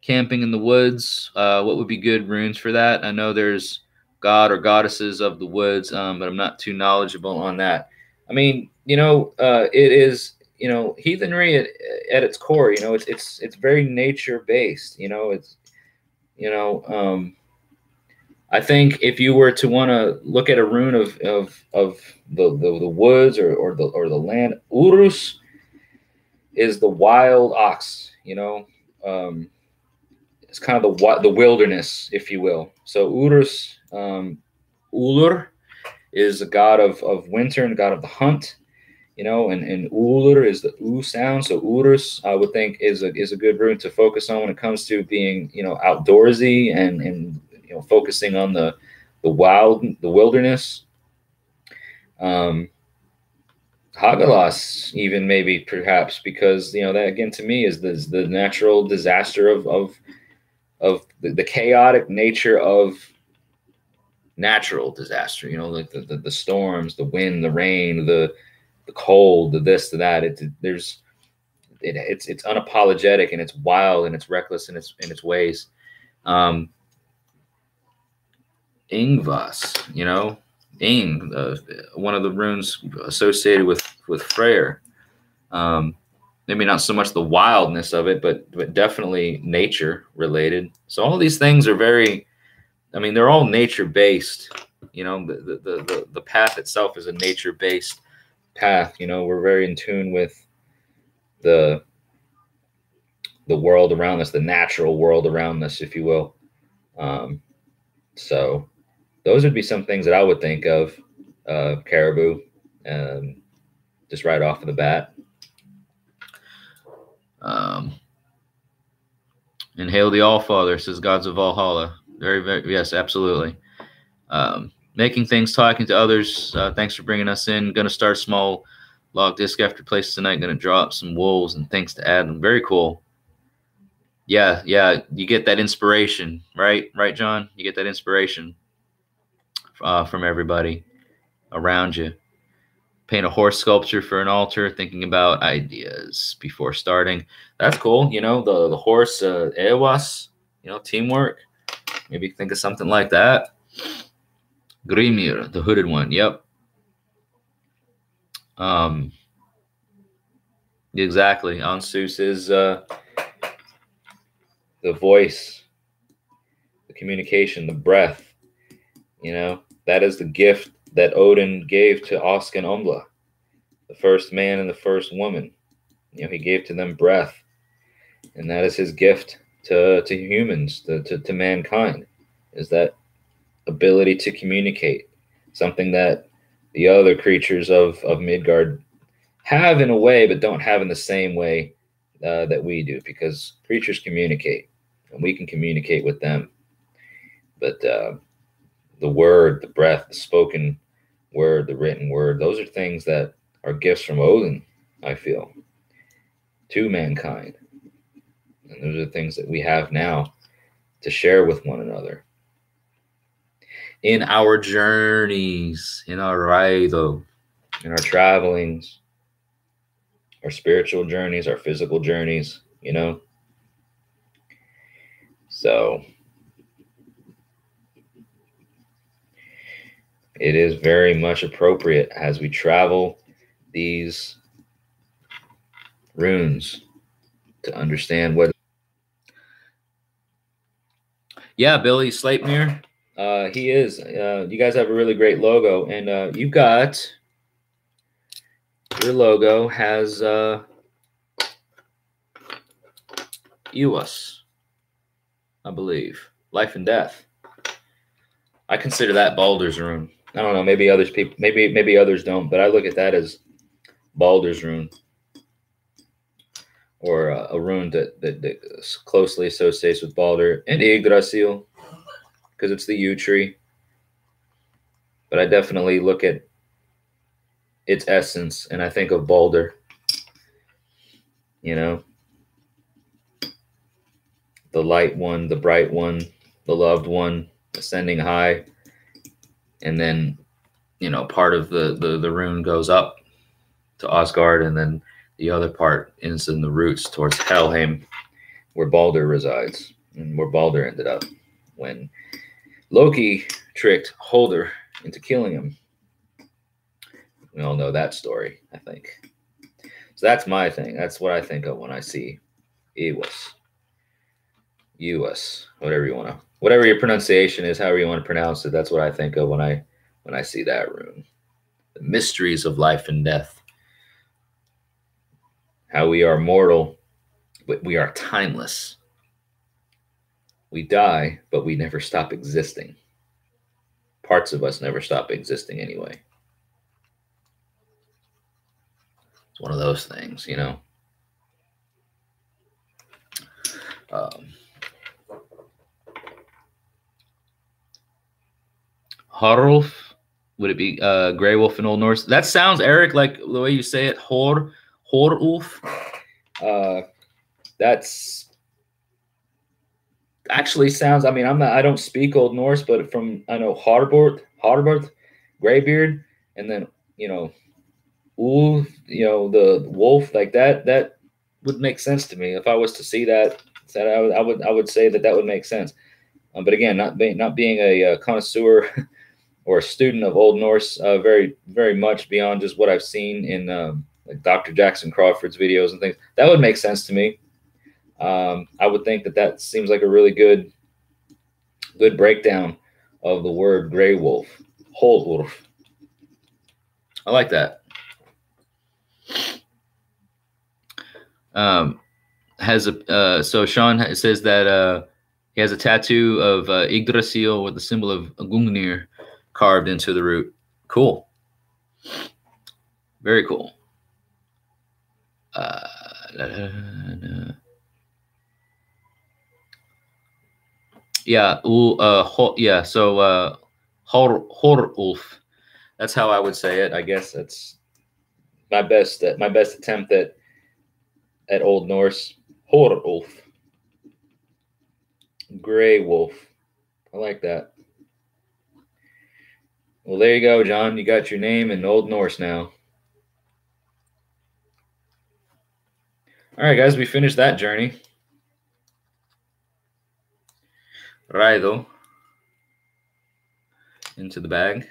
camping in the woods. What would be good runes for that? I know there's god or goddesses of the woods, but I'm not too knowledgeable on that. I mean, you know, it is, you know, heathenry at its core. You know, it's very nature based. You know, it's, you know, I think if you were to want to look at a rune of the woods or the land, Urus is the wild ox. You know, it's kind of the wilderness, if you will. So Urus, Ulur, is a god of winter and god of the hunt. and Ulur is the U sound. So Urus, I would think, is a good rune to focus on when it comes to being, outdoorsy and focusing on the wilderness. Hagalas, even maybe perhaps, because that again to me is the natural disaster of the chaotic nature of natural disaster. Like the storms, the wind, the rain, the cold, the this, the that. It's unapologetic, and it's wild, and it's reckless in its ways. Ingvas, Ing, one of the runes associated with Freyr. Maybe not so much the wildness of it, but definitely nature related. So all these things are very, they're all nature based. The path itself is a nature based path. We're very in tune with the world around us, the natural world around us, if you will. So those would be some things that I would think of, Caribou, just right off of the bat. And hail the Allfather, says Gods of Valhalla. Very, very, yes, absolutely. Making things, talking to others. Thanks for bringing us in. Going to start small. Log disc after places tonight. Going to drop some wolves and things to add. And very cool. Yeah. You get that inspiration, right? Right, John? You get that inspiration from everybody around you. Paint a horse sculpture for an altar, thinking about ideas before starting. That's cool. The horse, Ewas, teamwork. Maybe think of something like that. Grimir, the hooded one. Yep. Exactly. Ansus is the voice, the communication, the breath. That is the gift that Odin gave to Osk and Umbla, the first man and the first woman. He gave to them breath, and that is his gift to humans, to mankind, is that ability to communicate, something that the other creatures of Midgard have in a way, but don't have in the same way that we do, because creatures communicate, and we can communicate with them. But the word, the breath, the spoken word, the written word, those are things that are gifts from Odin, I feel, to mankind. And those are things that we have now to share with one another. In our journeys, in our raido, in our travelings, our spiritual journeys, our physical journeys, So it is very much appropriate as we travel these runes to understand what. Yeah, Billy Sleipnir. He is. You guys have a really great logo, and you've got your logo has Ewas, I believe, life and death. I consider that Baldur's rune. I don't know. Maybe others don't, but I look at that as Baldur's rune, or a rune that closely associates with Baldur, and Yggdrasil, because it's the yew tree. But I definitely look at its essence, and I think of Baldur. The light one, the bright one, the loved one, ascending high, and then part of the rune goes up to Asgard, and then the other part is in the roots towards Helheim, where Baldur resides, and where Baldur ended up when Loki tricked Holder into killing him. We all know that story, I think. So that's my thing. That's what I think of when I see Ewas, whatever your pronunciation is, however you want to pronounce it. That's what I think of when I see that rune. The mysteries of life and death. How we are mortal, but we are timeless. We die, but we never stop existing. Parts of us never stop existing anyway. It's one of those things, you know. Harulf, would it be Grey Wolf in Old Norse? That sounds, Eric, like the way you say it, Horulf. That's actually sounds. I mean, I don't speak Old Norse, but I know Harbert, Greybeard, and then Ul, the wolf, like that. That would make sense to me if I was to see that. I would say that would make sense. But again, not being a connoisseur or a student of Old Norse, very very much beyond just what I've seen in like Dr. Jackson Crawford's videos and things, that would make sense to me. I would think that seems like a really good breakdown of the word gray wolf, Holwolf. I like that. So Sean says that he has a tattoo of Yggdrasil with the symbol of Gungnir carved into the root. Cool. Very cool. Yeah. Yeah. So Horulf. That's how I would say it. I guess that's my best attempt at Old Norse. Horulf. Gray wolf. I like that. Well, there you go, John. You got your name in Old Norse now. All right, guys, we finished that journey. Raido into the bag.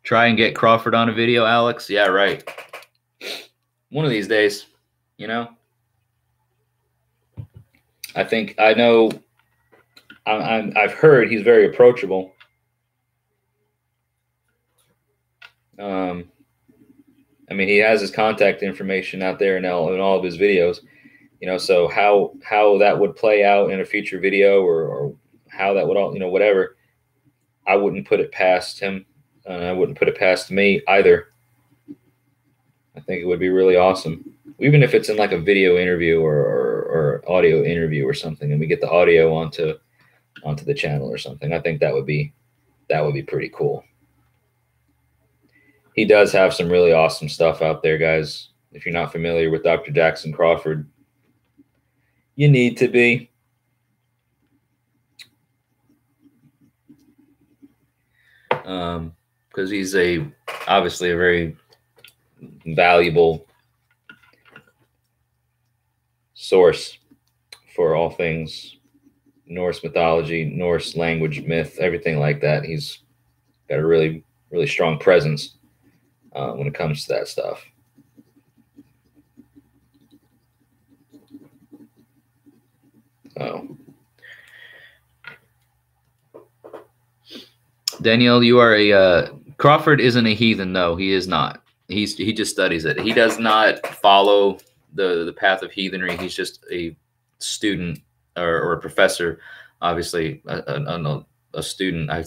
Try and get Crawford on a video, Alex. Yeah, right. One of these days, I've heard he's very approachable. I mean, he has his contact information out there in all of his videos, so how that would play out in a future video or how that would all, whatever, I wouldn't put it past him. I wouldn't put it past me either. I think it would be really awesome, even if it's in like a video interview or audio interview or something, and we get the audio onto the channel or something. I think that would be pretty cool. He does have some really awesome stuff out there, guys. If you're not familiar with Dr. Jackson Crawford, you need to be. Because he's obviously a very valuable source for all things Norse mythology, Norse language, myth, everything like that. He's got a really, really strong presence when it comes to that stuff. Oh. Danielle, you are Crawford isn't a heathen, though. He is not. He just studies it. He does not follow the path of heathenry. He's just a student or a professor. Obviously, a student. I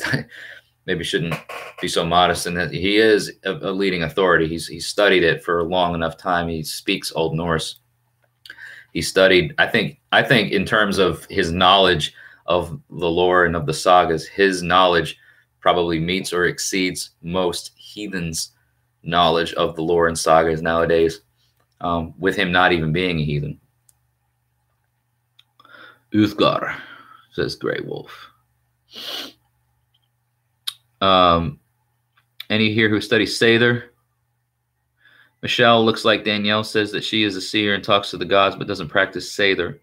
maybe shouldn't be so modest in that he is a leading authority. He's studied it for a long enough time. He speaks Old Norse. He studied. I think in terms of his knowledge of the lore and of the sagas, his knowledge probably meets or exceeds most heathens' knowledge of the lore and sagas nowadays, with him not even being a heathen. Uthgar, says Grey Wolf. Any here who study Sather? Michelle, looks like Danielle says that she is a seer and talks to the gods but doesn't practice Sather.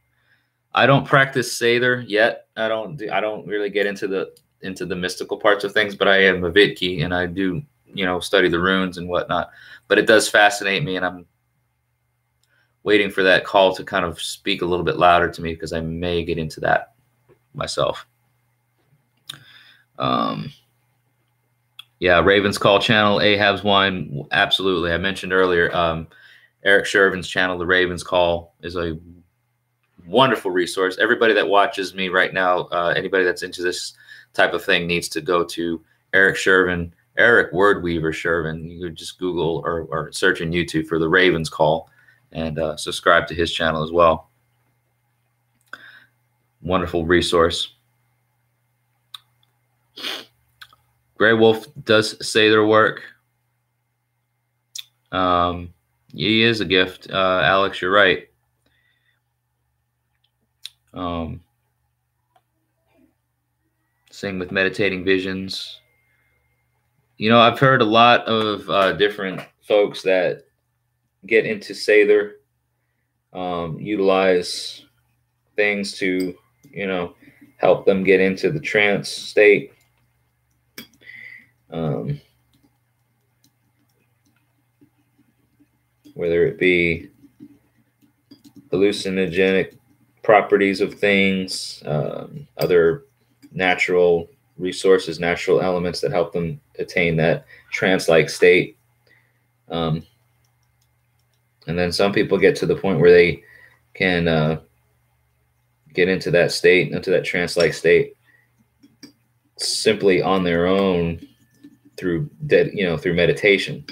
I don't practice Sather yet. I don't really get into the mystical parts of things, but I am a Vidki and I do, study the runes and whatnot. But it does fascinate me, and I'm waiting for that call to kind of speak a little bit louder to me because I may get into that myself. Yeah, Raven's Call channel, Ahab's Wine, absolutely. I mentioned earlier, Eric Shervin's channel, The Raven's Call, is a wonderful resource. Everybody that watches me right now, anybody that's into this type of thing needs to go to Eric Shervin Eric Wordweaver Shervin. You could just Google or search in YouTube for the Ravens Call, and subscribe to his channel as well. Wonderful resource. Grey Wolf does say their work. He is a gift. Alex, you're right. Same with meditating visions. You know, I've heard a lot of different folks that get into Sather, utilize things to, you know, help them get into the trance state. Whether it be hallucinogenic properties of things, other natural resources, natural elements that help them attain that trance-like state. And then some people get to the point where they can get into that state, into that trance-like state, simply on their own through meditation,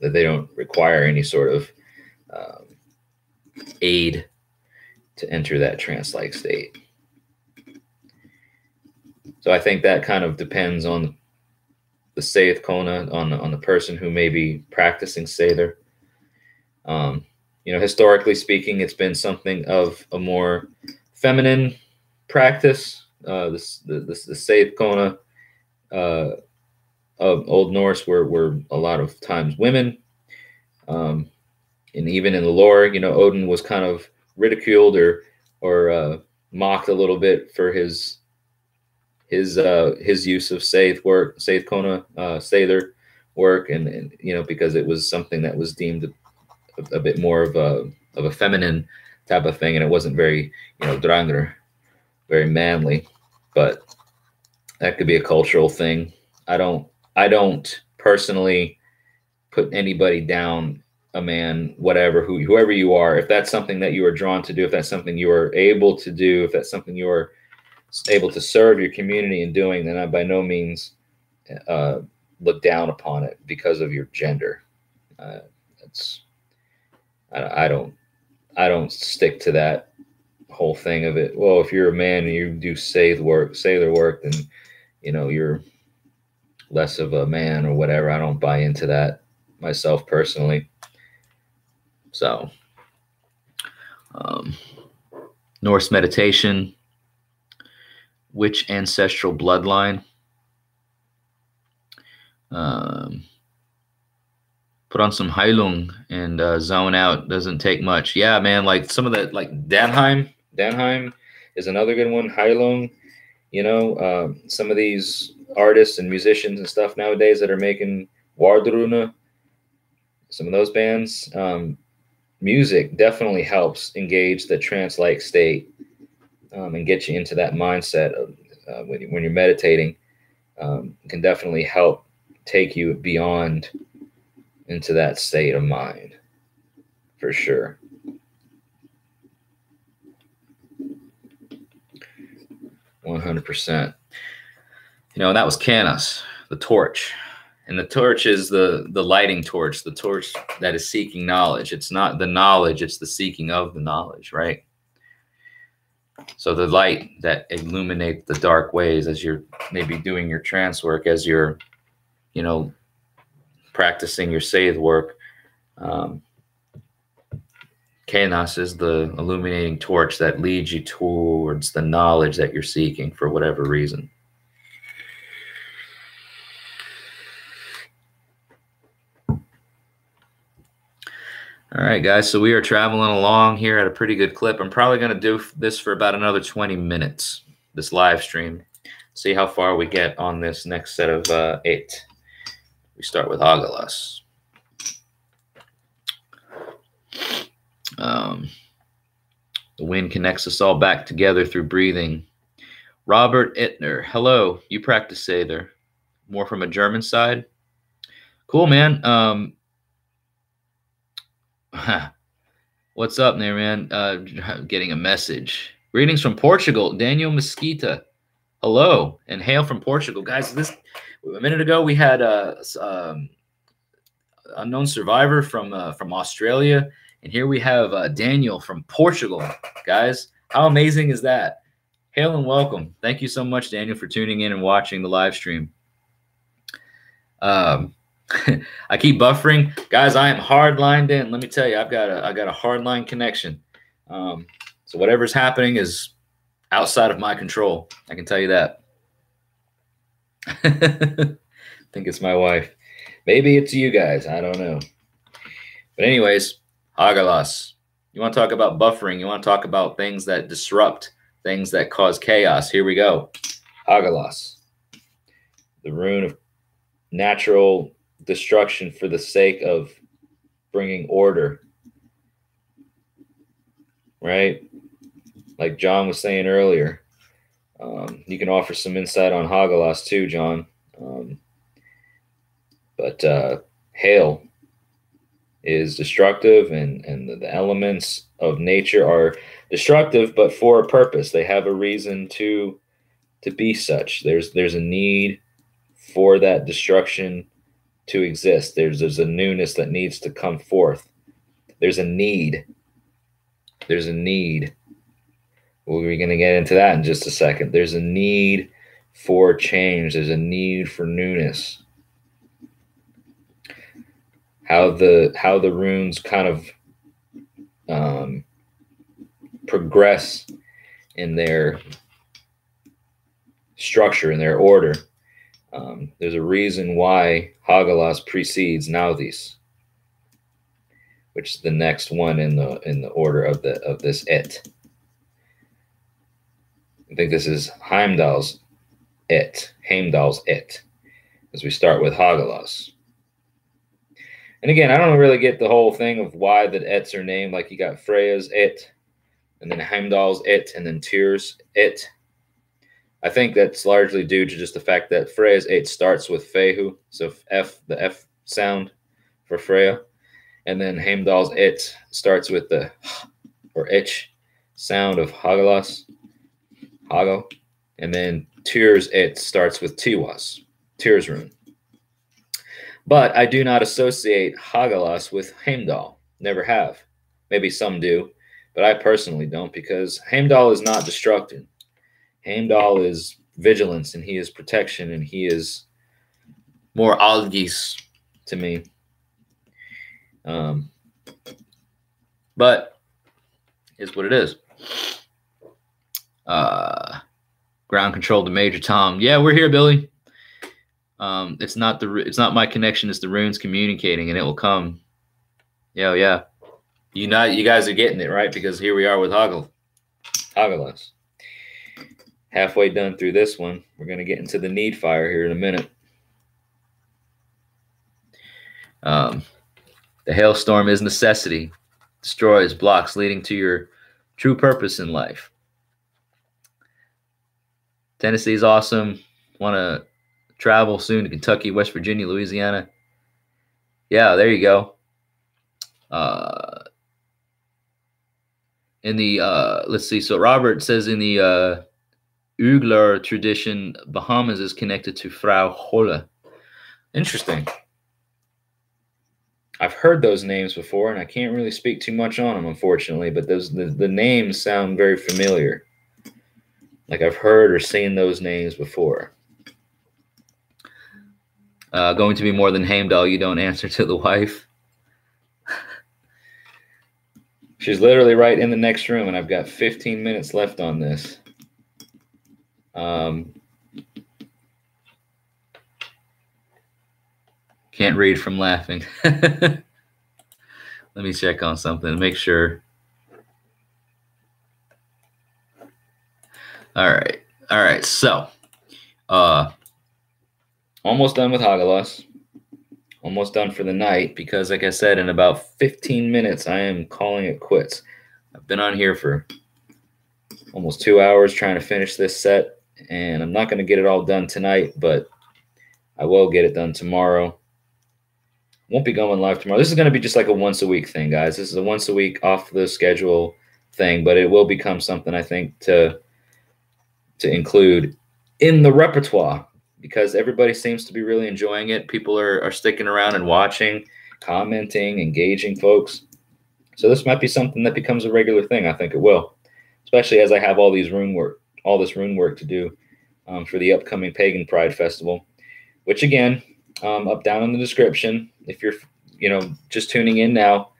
that they don't require any sort of aid to enter that trance-like state. So I think that kind of depends on the Sayeth Kona, on the person who may be practicing Sather. You know, historically speaking, it's been something of a more feminine practice. The Sayeth Kona of Old Norse were a lot of times women. And even in the lore, you know, Odin was kind of ridiculed or mocked a little bit for his use of Sayeth Kona, Sather work, and you know, because it was something that was deemed a bit more of a feminine type of thing, and it wasn't very, you know, drangr, very manly. But that could be a cultural thing. I don't personally put anybody down, a man, whatever, whoever you are. If that's something that you are drawn to do, if that's something you are able to do, if that's something you are able to serve your community in doing, then I by no means look down upon it because of your gender. I don't stick to that whole thing of it. Well, if you're a man and you do Sather work, then, you know, you're less of a man or whatever. I don't buy into that myself personally. So, Norse meditation, which ancestral bloodline? Put on some Heilung and zone out. Doesn't take much. Yeah, man. Like some of that, like Danheim. Danheim is another good one. Heilung. You know, some of these artists and musicians and stuff nowadays that are making Wardruna, some of those bands, music definitely helps engage the trance-like state and get you into that mindset of when you're meditating. It can definitely help take you beyond into that state of mind, for sure. %. You know, that was Canos, the torch. And the torch is the lighting torch, the torch that is seeking knowledge. It's not the knowledge, it's the seeking of the knowledge, right? So the light that illuminates the dark ways as you're maybe doing your trance work, as you're, you know, practicing your Sayeth work. Canos is the illuminating torch that leads you towards the knowledge that you're seeking for whatever reason. All right, guys, so we are traveling along here at a pretty good clip. I'm probably going to do this for about another 20 minutes, this live stream. See how far we get on this next set of 8. We start with Agalas. The wind connects us all back together through breathing. Robert Ittner, hello. You practice Sather. More from a German side? Cool, man. What's up there, man? Getting a message. Greetings from Portugal. Daniel Mesquita. Hello and hail from Portugal, guys. This a minute ago we had unknown survivor from Australia, and here we have Daniel from Portugal, guys. How amazing is that? Hail and welcome. Thank you so much, Daniel, for tuning in and watching the live stream. I keep buffering, guys. I am hard lined in. Let me tell you, I got a hard line connection. So whatever's happening is outside of my control. I can tell you that. I think it's my wife. Maybe it's you guys. I don't know. But anyways, Hagalas. You want to talk about buffering? You want to talk about things that disrupt, things that cause chaos? Here we go. Hagalas. The rune of natural destruction for the sake of bringing order. Right? Like John was saying earlier. You can offer some insight on Hagalas too, John. But hail is destructive, and the elements of nature are destructive, but for a purpose. They have a reason to be such. There's a need for that destruction to exist. There's a newness that needs to come forth. There's a need. There's a need. We're going to get into that in just a second. There's a need for change. There's a need for newness. How the runes kind of progress in their structure, in their order. There's a reason why Hagalas precedes Nauthiz, which is the next one in the order of this Et. I think this is Heimdall's Et, as we start with Hagalas. And again, I don't really get the whole thing of why the Ets are named. Like you got Freya's Et, and then Heimdall's Et, and then Tyr's Et. I think that's largely due to just the fact that Freya's Et starts with Fehu, so the F sound for Freya. And then Heimdall's Et starts with the or Ich sound of Hagalas. Hago, and then Tyr's Et starts with Tiwas, Tyr's rune. But I do not associate Hagalas with Heimdall. Never have. Maybe some do, but I personally don't, because Heimdall is not destruction. Heimdall is vigilance, and he is protection, and he is more Algis to me. But it's what it is. Ground control to Major Tom. Yeah, we're here, Billy. It's not my connection. It's the runes communicating, and it will come. Yeah. You guys are getting it right, because here we are with Hagalas. Halfway done through this one. We're going to get into the need fire here in a minute. The hailstorm is necessity. Destroys blocks leading to your true purpose in life. Tennessee is awesome. Want to travel soon to Kentucky, West Virginia, Louisiana. Yeah, there you go. In the let's see. So Robert says in the Uglar tradition, Bahamas is connected to Frau Holle. Interesting. I've heard those names before, and I can't really speak too much on them, unfortunately. But the names sound very familiar. Like I've heard or seen those names before. Going to be more than Heimdall. You don't answer to the wife. She's literally right in the next room, and I've got 15 minutes left on this. Can't read from laughing. Let me check on something to make sure. All right. So, almost done with Hagalas. Almost done for the night, because, like I said, in about 15 minutes, I am calling it quits. I've been on here for almost 2 hours trying to finish this set, and I'm not going to get it all done tonight, but I will get it done tomorrow. Won't be going live tomorrow. This is going to be just like a once-a-week thing, guys. This is a once-a-week off-the-schedule thing, but it will become something, I think, to include in the repertoire, because everybody seems to be really enjoying it. People are sticking around and watching, commenting, engaging folks. So this might be something that becomes a regular thing. I think it will, especially as I have all this rune work to do for the upcoming Pagan Pride Festival, which again, up down in the description, if you're just tuning in now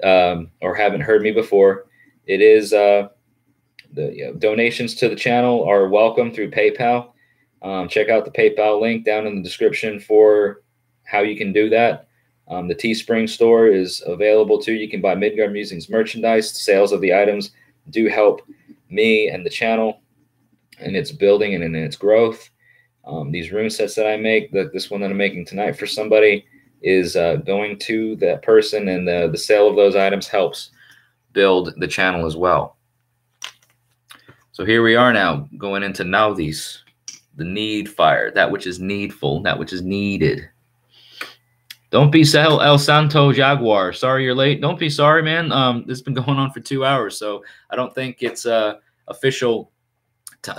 or haven't heard me before, it is donations to the channel are welcome through PayPal. Check out the PayPal link down in the description for how you can do that. The Teespring store is available too. You can buy Midgard Musings merchandise. The sales of the items do help me and the channel in its building and in its growth. These rune sets that I make, this one that I'm making tonight for somebody, is going to that person, and the sale of those items helps build the channel as well. So here we are now, going into Nauthiz, the need fire, that which is needful, that which is needed. Don't be El Santo Jaguar. Sorry you're late. Don't be sorry, man. This has been going on for 2 hours, so I don't think it's official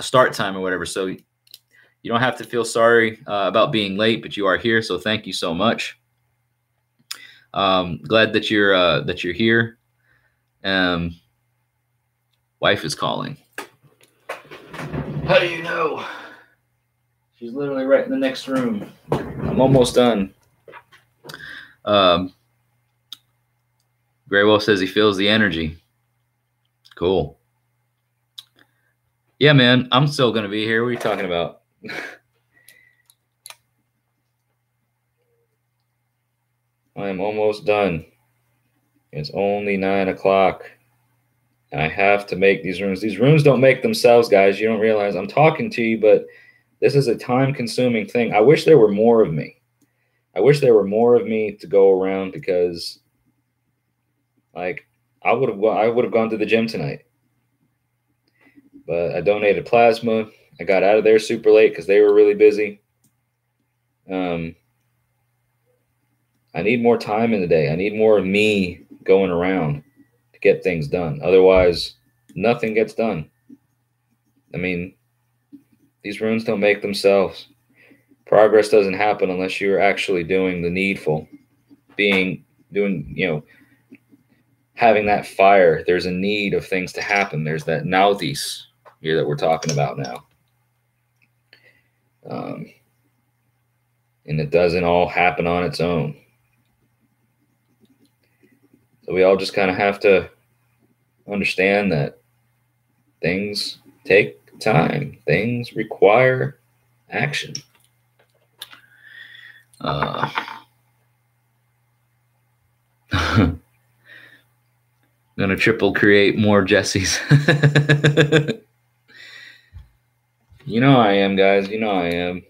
start time or whatever. So you don't have to feel sorry about being late, but you are here, so thank you so much. Glad that you're here. Wife is calling. How do you know? She's literally right in the next room. I'm almost done. Graywolf says he feels the energy. Cool. Yeah, man, I'm still going to be here. What are you talking about? I am almost done. It's only 9 o'clock. And I have to make these runes. These runes don't make themselves, guys. You don't realize I'm talking to you, but this is a time-consuming thing. I wish there were more of me. I wish there were more of me to go around, because, like, I would have gone to the gym tonight. But I donated plasma. I got out of there super late because they were really busy. I need more time in the day. I need more of me going around to get things done. Otherwise, nothing gets done. I mean, these runes don't make themselves. Progress doesn't happen unless you're actually doing the needful. Having that fire. There's a need of things to happen. There's that Nauthiz here that we're talking about now. And it doesn't all happen on its own. So we all just kind of have to understand that things take time. Things require action. Gonna triple create more Jessies. You know I am, guys. You know I am.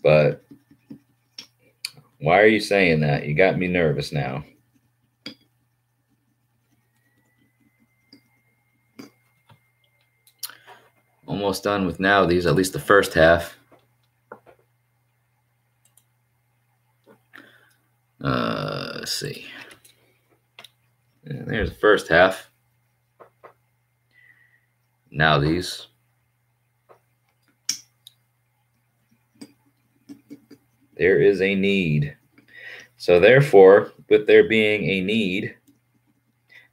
But why are you saying that? You got me nervous now. Almost done with Nauthiz, at least the first half. Let's see. And there's the first half. Nauthiz. There is a need. So therefore, with there being a need,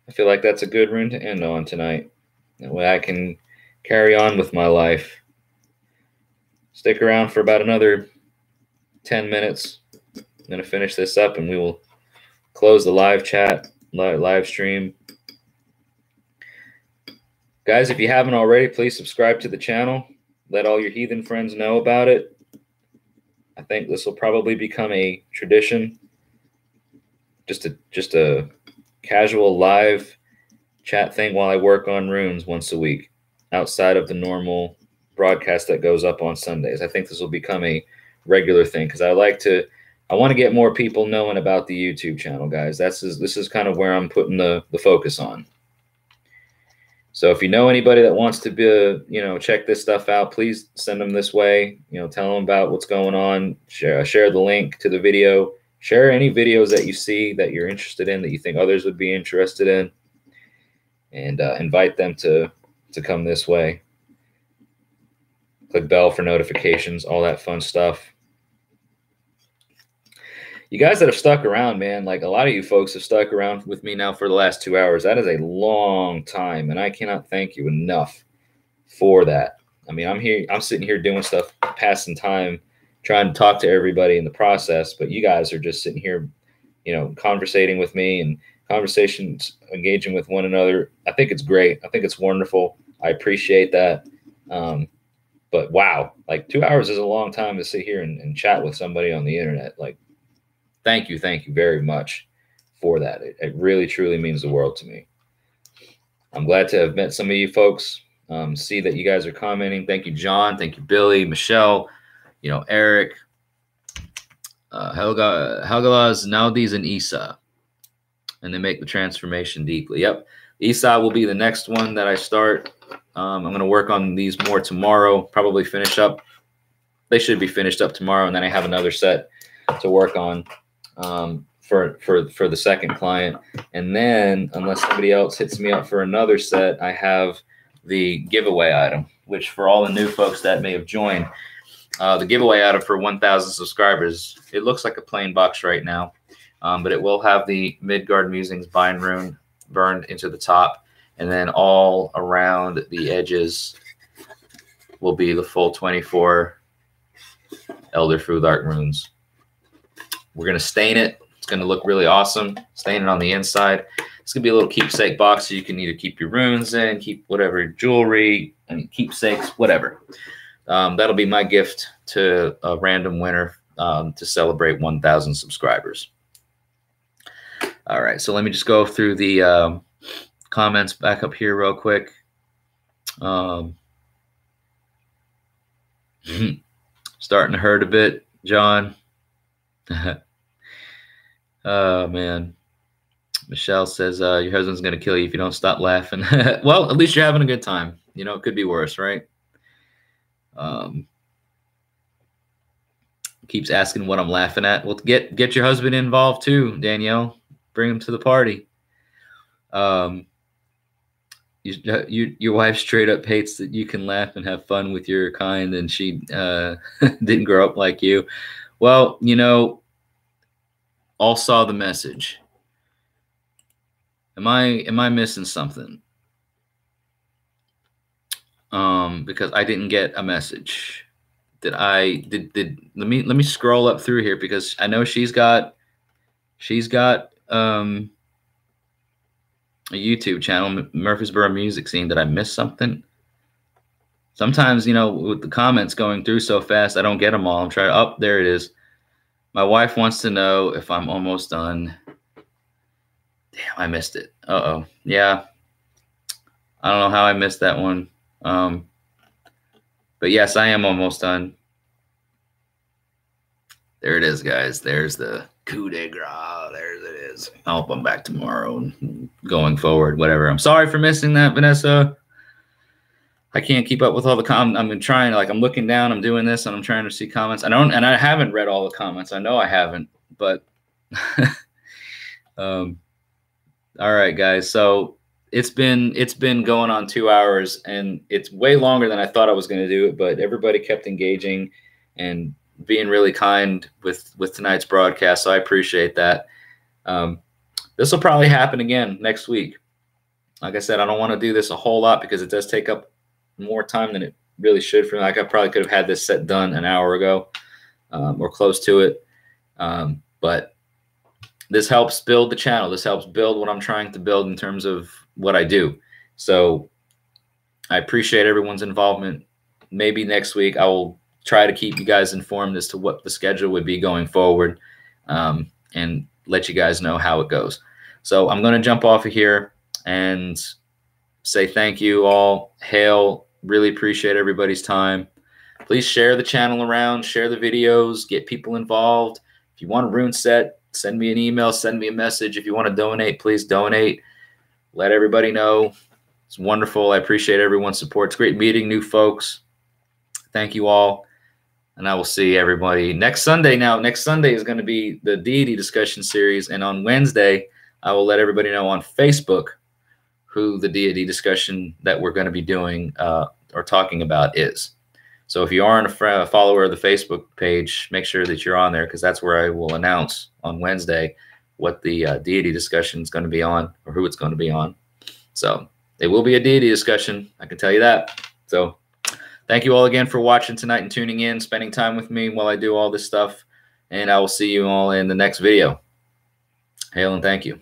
I feel like that's a good rune to end on tonight. That way I can carry on with my life. Stick around for about another 10 minutes. I'm going to finish this up and we will close the live chat, live stream. Guys, if you haven't already, please subscribe to the channel. Let all your heathen friends know about it. I think this will probably become a tradition. Just a casual live chat thing while I work on runes once a week, outside of the normal broadcast that goes up on Sundays. I think this will become a regular thing because I want to get more people knowing about the YouTube channel, guys. This is kind of where I'm putting the focus on. So if you know anybody that wants to be, check this stuff out, please send them this way. Tell them about what's going on. Share the link to the video. Share any videos that you see that you're interested in, that you think others would be interested in, and invite them to come this way. Click bell for notifications, all that fun stuff. You guys that have stuck around, man, like a lot of you folks have stuck around with me now for the last 2 hours. That is a long time, and I cannot thank you enough for that. I mean, I'm sitting here doing stuff, passing time, trying to talk to everybody in the process, but you guys are just sitting here, conversating with me and conversations, engaging with one another. I think it's great. I think it's wonderful. I appreciate that. But wow, like 2 hours is a long time to sit here and chat with somebody on the internet. Like, thank you very much for that. It really, truly means the world to me. I'm glad to have met some of you folks. See that you guys are commenting. Thank you, John. Thank you, Billy, Michelle, Eric, Helgalaz, Naldis, and Isa. And they make the transformation deeply. Yep. Isa will be the next one that I start. I'm going to work on these more tomorrow, probably finish up. They should be finished up tomorrow. And then I have another set to work on for the second client. And then unless somebody else hits me up for another set, I have the giveaway item, which for all the new folks that may have joined, the giveaway item for 1,000 subscribers, it looks like a plain box right now, but it will have the Midgard Musings bind rune burned into the top. And then all around the edges will be the full 24 Elder Futhark runes. We're going to stain it. It's going to look really awesome. Stain it on the inside. It's going to be a little keepsake box, so you can either keep your runes in, keep whatever jewelry, keepsakes, whatever. That'll be my gift to a random winner to celebrate 1,000 subscribers. All right, so let me just go through the comments back up here real quick. Starting to hurt a bit, John. Oh, man. Michelle says, your husband's going to kill you if you don't stop laughing. Well, at least you're having a good time. It could be worse, right? Keeps asking what I'm laughing at. Well, get your husband involved too, Danielle. Bring him to the party. Your wife straight up hates that you can laugh and have fun with your kind, and she didn't grow up like you. Well, all saw the message. Am I missing something? Because I didn't get a message. Let me scroll up through here, because I know she's got a YouTube channel, Murfreesboro Music Scene. Did I miss something? Sometimes, with the comments going through so fast, I don't get them all. I'm trying. Oh, there it is. My wife wants to know if I'm almost done. Damn, I missed it. Uh-oh. Yeah. I don't know how I missed that one. But yes, I am almost done. There it is, guys. There's the coup de grace. There it is. I hope I'm back tomorrow and going forward, whatever. I'm sorry for missing that, Vanessa. I can't keep up with all the comments. I'm trying, I'm looking down, I'm doing this, and I'm trying to see comments. And I haven't read all the comments. I know I haven't, but all right, guys. So it's been going on 2 hours, and it's way longer than I thought I was going to do it, but everybody kept engaging and being really kind with tonight's broadcast. So I appreciate that. This will probably happen again next week. Like I said, I don't want to do this a whole lot because it does take up more time than it really should for me. I probably could have had this set done an hour ago, or close to it. But this helps build the channel. This helps build what I'm trying to build in terms of what I do. So I appreciate everyone's involvement. Maybe next week I will try to keep you guys informed as to what the schedule would be going forward, and let you guys know how it goes. So I'm going to jump off of here and say thank you all. Hail, really appreciate everybody's time. Please share the channel around, share the videos, get people involved. If you want a rune set, send me an email, send me a message. If you want to donate, please donate. Let everybody know. It's wonderful. I appreciate everyone's support. It's great meeting new folks. Thank you all. And I will see everybody next Sunday. Now, next Sunday is going to be the deity discussion series. And on Wednesday, I will let everybody know on Facebook who the deity discussion that we're going to be doing or talking about is. So if you aren't a follower of the Facebook page, make sure that you're on there, because that's where I will announce on Wednesday what the deity discussion is going to be on, or who it's going to be on. So it will be a deity discussion, I can tell you that. So thank you all again for watching tonight and tuning in, spending time with me while I do all this stuff. And I will see you all in the next video. Hail and thank you.